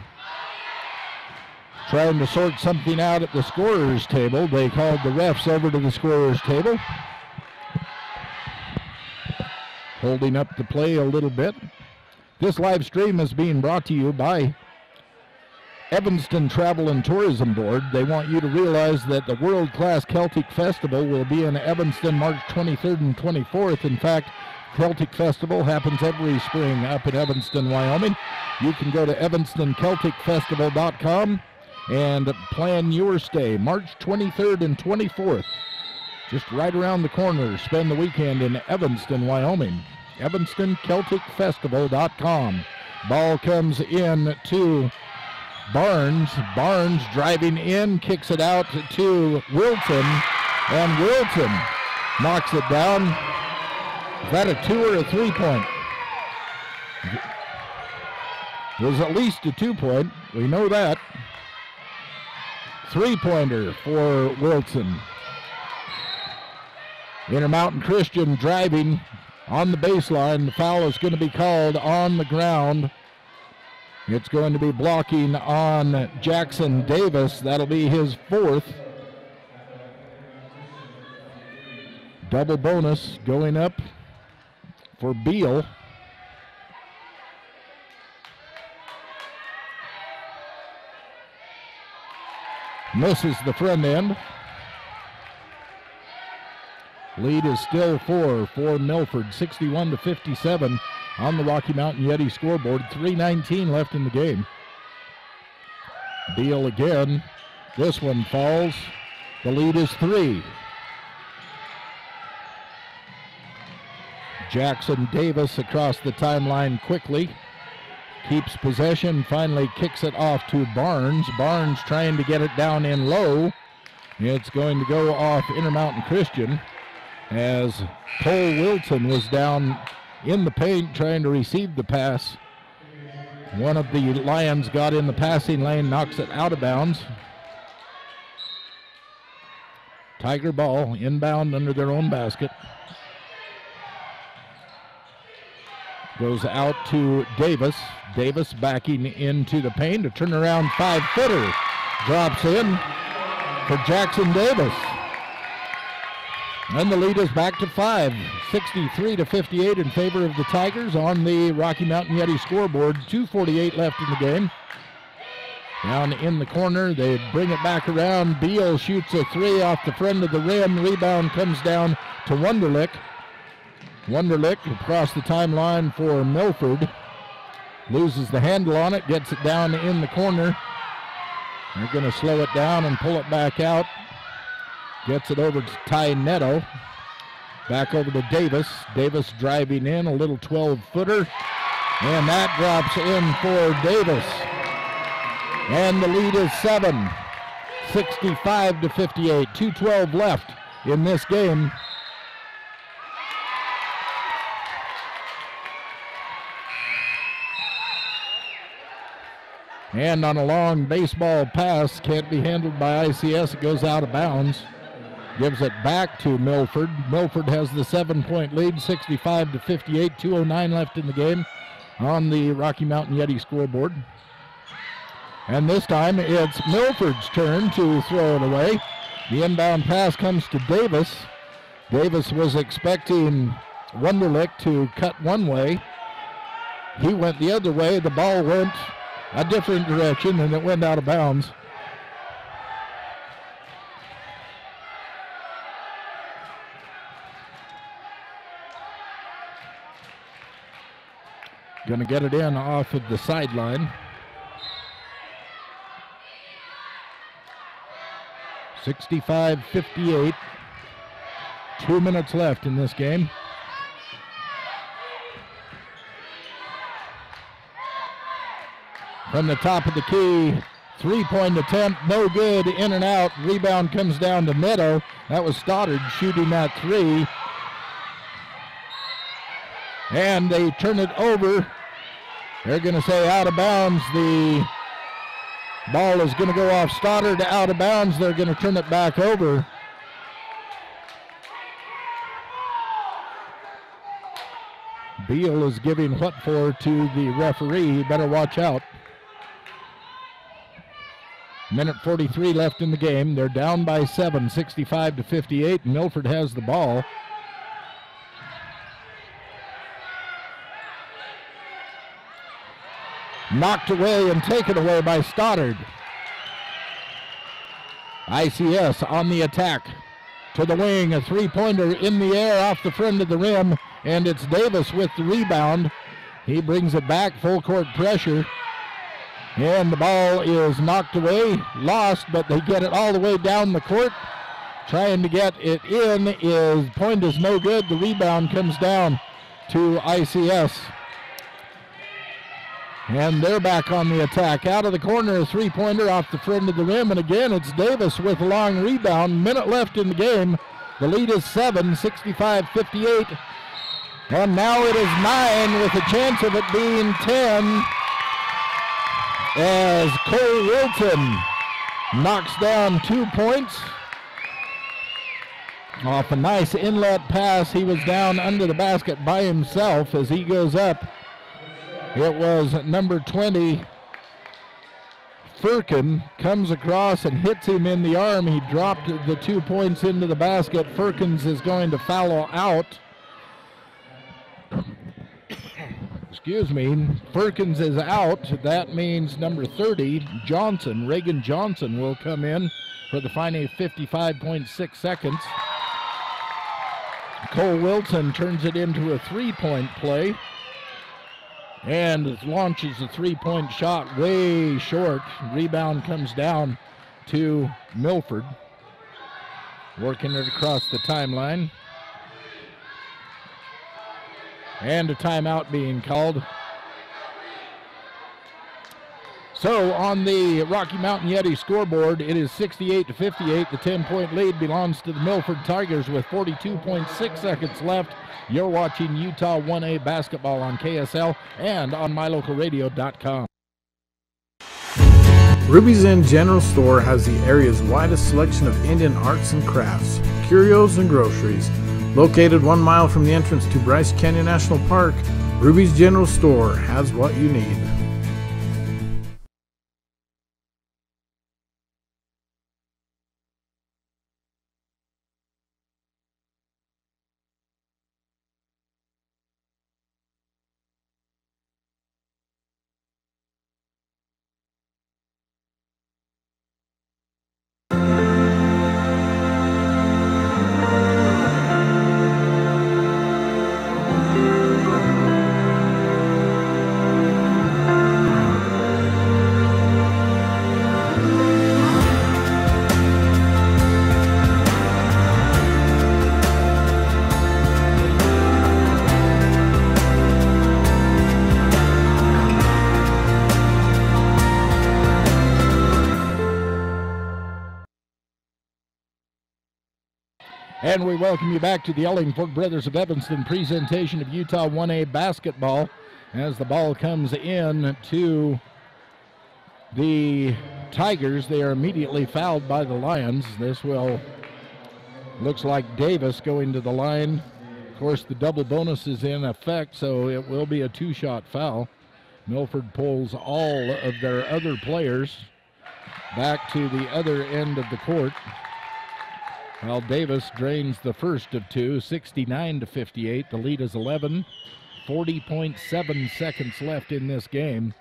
trying to sort something out at the scorer's table. They called the refs over to the scorer's table. Holding up the play a little bit. This live stream is being brought to you by Evanston Travel and Tourism Board. They want you to realize that the world-class Celtic Festival will be in Evanston March 23rd and 24th. In fact, Celtic Festival happens every spring up in Evanston, Wyoming. You can go to evanstoncelticfestival.com and plan your stay March 23rd and 24th. Just right around the corner. Spend the weekend in Evanston, Wyoming. evanstoncelticfestival.com. Ball comes in to Barnes. Barnes driving in, kicks it out to Wilton, and Wilton knocks it down. Is that a 2 or a 3 point? It was at least a 2 point. We know that. 3-pointer for Wilson. Intermountain Christian driving on the baseline. The foul is going to be called on the ground. It's going to be blocking on Jackson Davis. That'll be his 4th. Double bonus going up for Beal. Misses the front end. Lead is still 4 for Milford, 61-57 on the Rocky Mountain Yeti scoreboard. 3:19 left in the game. Beal again. This one falls. The lead is 3. Jackson Davis across the timeline quickly. Keeps possession, finally kicks it off to Barnes. Barnes trying to get it down in low. It's going to go off Intermountain Christian as Cole Wilson was down in the paint trying to receive the pass. One of the Lions got in the passing lane, knocks it out of bounds. Tiger ball inbound under their own basket. Goes out to Davis. Davis backing into the paint. A turnaround 5-footer drops in for Jackson Davis. And the lead is back to 5. 63-58 in favor of the Tigers on the Rocky Mountain Yeti scoreboard. 2:48 left in the game. Down in the corner, they bring it back around. Beal shoots a 3 off the front of the rim. Rebound comes down to Wunderlich. Wunderlich across the timeline for Milford. Loses the handle on it, gets it down in the corner. They're going to slow it down and pull it back out. Gets it over to Ty Netto. Back over to Davis. Davis driving in, a little 12-footer. And that drops in for Davis. And the lead is 7. 65-58. 2:12 left in this game. And on a long baseball pass, can't be handled by ICS. It goes out of bounds. Gives it back to Milford. Milford has the 7-point lead, 65-58. 2:09 left in the game on the Rocky Mountain Yeti scoreboard. And this time it's Milford's turn to throw it away. The inbound pass comes to Davis. Davis was expecting Wunderlich to cut one way. He went the other way. The ball went a different direction and it went out of bounds. Going to get it in off of the sideline. 65-58. 2 minutes left in this game. From the top of the key, 3-point attempt, no good, in and out. Rebound comes down to Netto. That was Stoddard shooting that 3. And they turn it over. They're going to say out of bounds. The ball is going to go off Stoddard out of bounds. They're going to turn it back over. Beal is giving what for to the referee. He better watch out. Minute 43 left in the game. They're down by 7, 65-58. Milford has the ball. Knocked away and taken away by Stoddard. ICS on the attack. To the wing, a three-pointer in the air off the front of the rim, and it's Davis with the rebound. He brings it back, full court pressure. And the ball is knocked away, lost, but they get it all the way down the court. Trying to get it in, point is no good. The rebound comes down to ICS. And they're back on the attack. Out of the corner, a three-pointer off the front of the rim, and again it's Davis with a long rebound. Minute left in the game. The lead is 7, 65-58. And now it is 9 with a chance of it being 10. As Cole Wilson knocks down 2 points off a nice inlet pass. He was down under the basket by himself as he goes up. It was number 20, Firkin, comes across and hits him in the arm. He dropped the 2 points into the basket. Firkins is going to foul out. Excuse me, Firkins is out. That means number 30, Johnson, Reagan Johnson, will come in for the final 55.6 seconds. Cole Wilson turns it into a three-point play and launches a three-point shot way short. Rebound comes down to Milford. Working it across the timeline. And a timeout being called. So on the Rocky Mountain Yeti scoreboard, it is 68-58. The 10-point lead belongs to the Milford Tigers with 42.6 seconds left. You're watching Utah 1A basketball on KSL and on mylocalradio.com.
Ruby's Inn General Store has the area's widest selection of Indian arts and crafts, curios, and groceries. Located 1 mile from the entrance to Bryce Canyon National Park, Ruby's General Store has what you need.
And we welcome you back to the Ellingford Brothers of Evanston presentation of Utah 1A basketball as the ball comes in to the Tigers. They are immediately fouled by the Lions. This will, looks like Davis going to the line. Of course, the double bonus is in effect, so it will be a two-shot foul. Milford pulls all of their other players back to the other end of the court. While Davis drains the first of two, 69-58. The lead is 11. 40.7 seconds left in this game.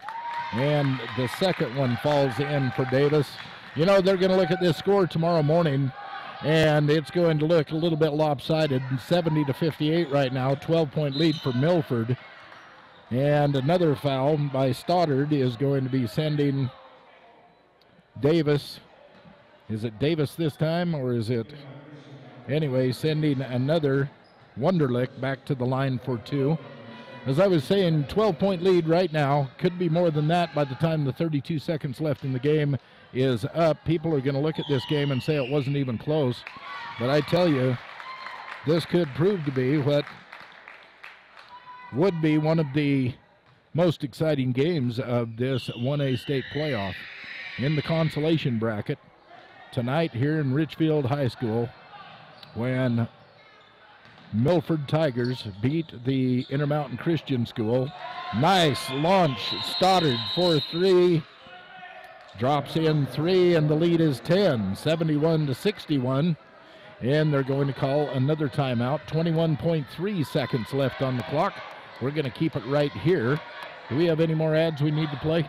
And the second one falls in for Davis. You know, they're going to look at this score tomorrow morning, and it's going to look a little bit lopsided. 70-58 right now, 12-point lead for Milford. And another foul by Stoddard is going to be sending Davis. Is it Davis this time, or is it... Anyway, sending another Wunderlich back to the line for two. As I was saying, 12-point lead right now. Could be more than that by the time the 32 seconds left in the game is up. People are going to look at this game and say it wasn't even close. But I tell you, this could prove to be what would be one of the most exciting games of this 1A state playoff in the consolation bracket tonight here in Richfield High School, when Milford Tigers beat the Intermountain Christian School. Nice launch, Stoddard for three. drops in 3, and the lead is 10, 71-61. And they're going to call another timeout. 21.3 seconds left on the clock. We're going to keep it right here. Do we have any more ads we need to play?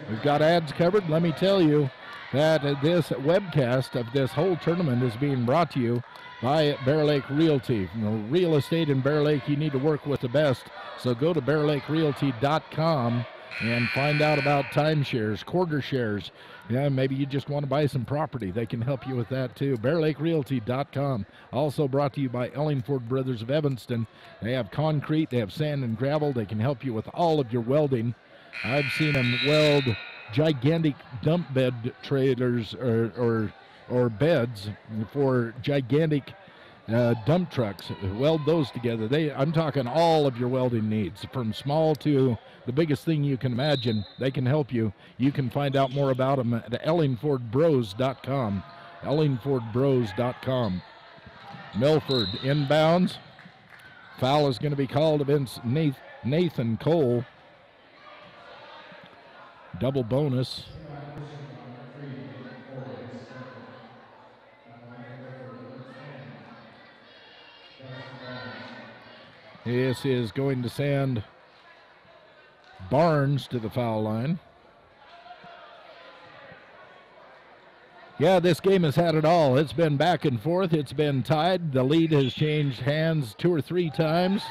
We've got ads covered. Let me tell you that this webcast of this whole tournament is being brought to you by Bear Lake Realty. You know, real estate in Bear Lake, you need to work with the best. So go to bearlakerealty.com and find out about timeshares, quarter shares. Yeah, maybe you just want to buy some property. They can help you with that too. bearlakerealty.com. Also brought to you by Ellingford Brothers of Evanston. They have concrete, they have sand and gravel. They can help you with all of your welding. I've seen them weld gigantic dump bed trailers or beds for gigantic dump trucks. Weld those together. I'm talking all of your welding needs, from small to the biggest thing you can imagine. They can help you. You can find out more about them at ellingfordbros.com. ellingfordbros.com. Milford inbounds. Foul is going to be called against Nathan Cole. Double bonus. This is going to send Barnes to the foul line. Yeah, this game has had it all. It's been back and forth. It's been tied. The lead has changed hands 2 or 3 times.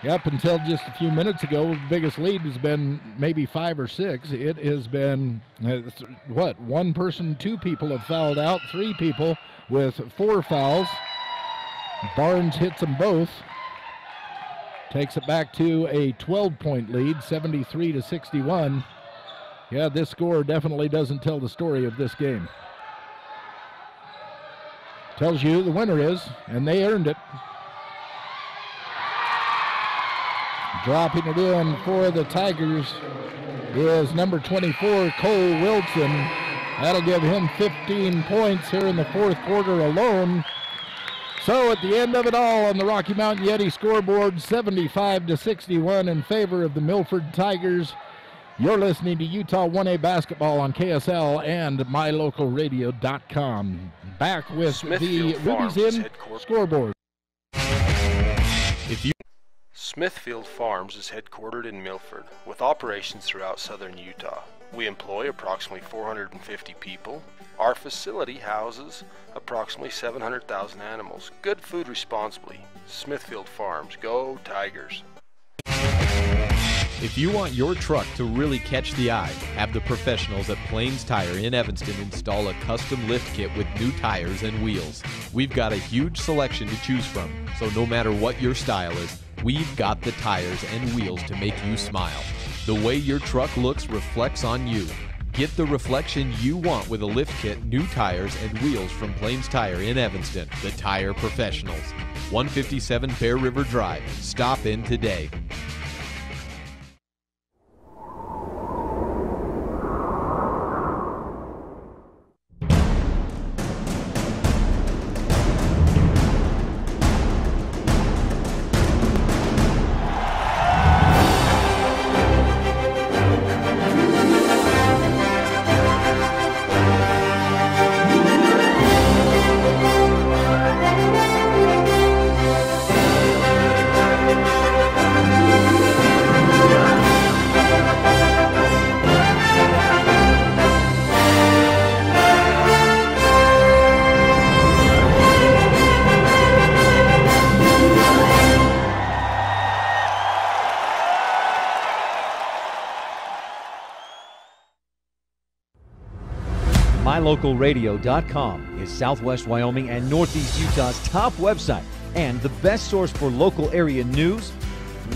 Up until just a few minutes ago, the biggest lead has been maybe 5 or 6. It has been, one person, 2 people have fouled out, 3 people with 4 fouls. Barnes hits them both. Takes it back to a 12-point lead, 73-61. Yeah, this score definitely doesn't tell the story of this game. Tells you who the winner is, and they earned it. Dropping it in for the Tigers is number 24, Cole Wilson. That'll give him 15 points here in the 4th quarter alone. So at the end of it all on the Rocky Mountain Yeti scoreboard, 75-61 in favor of the Milford Tigers. You're listening to Utah 1A basketball on KSL and mylocalradio.com. Back with
Smithfield
the
Farms
Rubies In
headquarters.
scoreboard.
Smithfield Farms is headquartered in Milford, with operations throughout southern Utah. We employ approximately 450 people. Our facility houses approximately 700,000 animals. Good food responsibly. Smithfield Farms. Go Tigers.
If you want your truck to really catch the eye, have the professionals at Plains Tire in Evanston install a custom lift kit with new tires and wheels. We've got a huge selection to choose from, so no matter what your style is, we've got the tires and wheels to make you smile. The way your truck looks reflects on you. Get the reflection you want with a lift kit, new tires, and wheels from Plains Tire in Evanston, the tire professionals. 157 Bear River Drive. Stop in today.
MyLocalRadio.com is Southwest Wyoming and Northeast Utah's top website and the best source for local area news,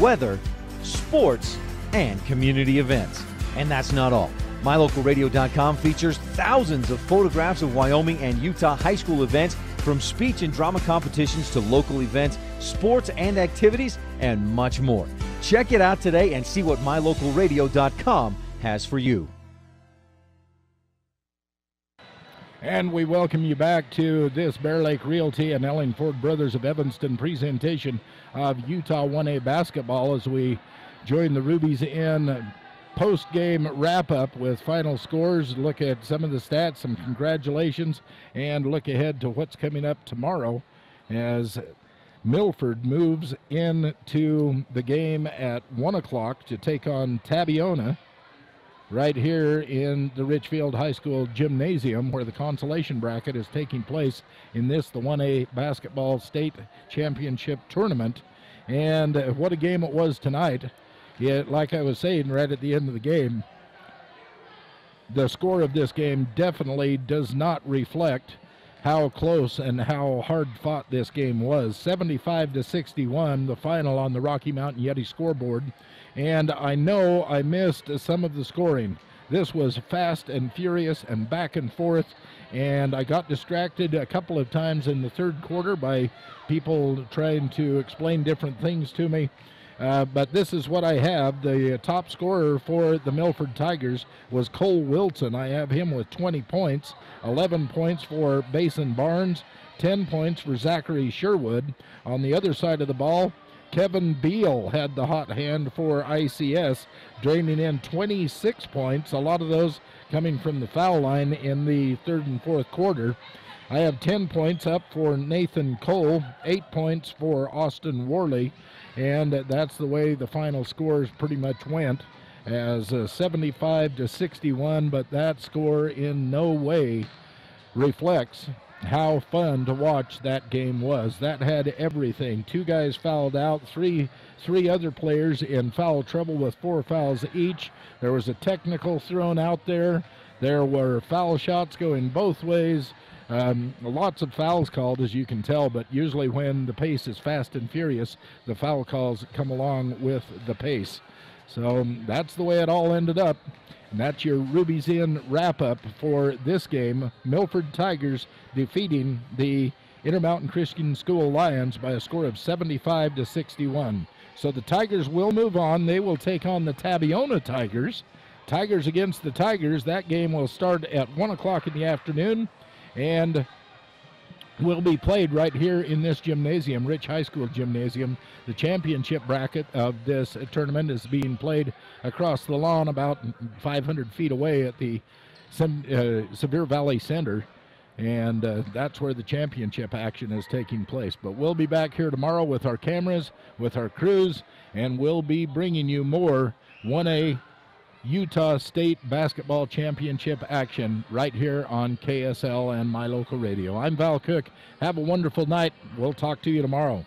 weather, sports, and community events. And that's not all. MyLocalRadio.com features thousands of photographs of Wyoming and Utah high school events, from speech and drama competitions to local events, sports and activities, and much more. Check it out today and see what MyLocalRadio.com has for you.
And we welcome you back to this Bear Lake Realty and Ellingford Brothers of Evanston presentation of Utah 1A basketball as we join the Rubies in post-game wrap-up with final scores, look at some of the stats, some congratulations, and look ahead to what's coming up tomorrow as Milford moves into the game at 1 o'clock to take on Tabiona right here in the Richfield High School gymnasium, where the consolation bracket is taking place in this, the 1A basketball state championship tournament. And what a game it was tonight. Like I was saying right at the end of the game, the score of this game definitely does not reflect how close and how hard fought this game was. 75-61, the final on the Rocky Mountain Yeti scoreboard. And I know I missed some of the scoring. This was fast and furious and back and forth, and I got distracted a couple of times in the third quarter by people trying to explain different things to me. But this is what I have. The top scorer for the Milford Tigers was Cole Wilson. I have him with 20 points, 11 points for Basin Barnes, 10 points for Zachary Sherwood. On the other side of the ball, Kevin Beal had the hot hand for ICS, draining in 26 points, a lot of those coming from the foul line in the third and fourth quarter. I have 10 points up for Nathan Cole, 8 points for Austin Worley, and that's the way the final scores pretty much went, as 75-61, but that score in no way reflects how fun to watch that game was. That had everything. 2 guys fouled out, three other players in foul trouble with 4 fouls each. There was a technical thrown out there. There were foul shots going both ways. Lots of fouls called, as you can tell, but usually when the pace is fast and furious, the foul calls come along with the pace. So that's the way it all ended up. And that's your Ruby's Inn wrap-up for this game. Milford Tigers defeating the Intermountain Christian School Lions by a score of 75-61. So the Tigers will move on. They will take on the Tabiona Tigers. Tigers against the Tigers. That game will start at 1 o'clock in the afternoon and will be played right here in this gymnasium, Rich High School Gymnasium. The championship bracket of this tournament is being played across the lawn about 500 feet away at the Sevier Valley Center, and that's where the championship action is taking place. But we'll be back here tomorrow with our cameras, with our crews, and we'll be bringing you more 1A Utah State Basketball Championship action right here on KSL and My Local Radio. I'm Val Cook. Have a wonderful night. We'll talk to you tomorrow.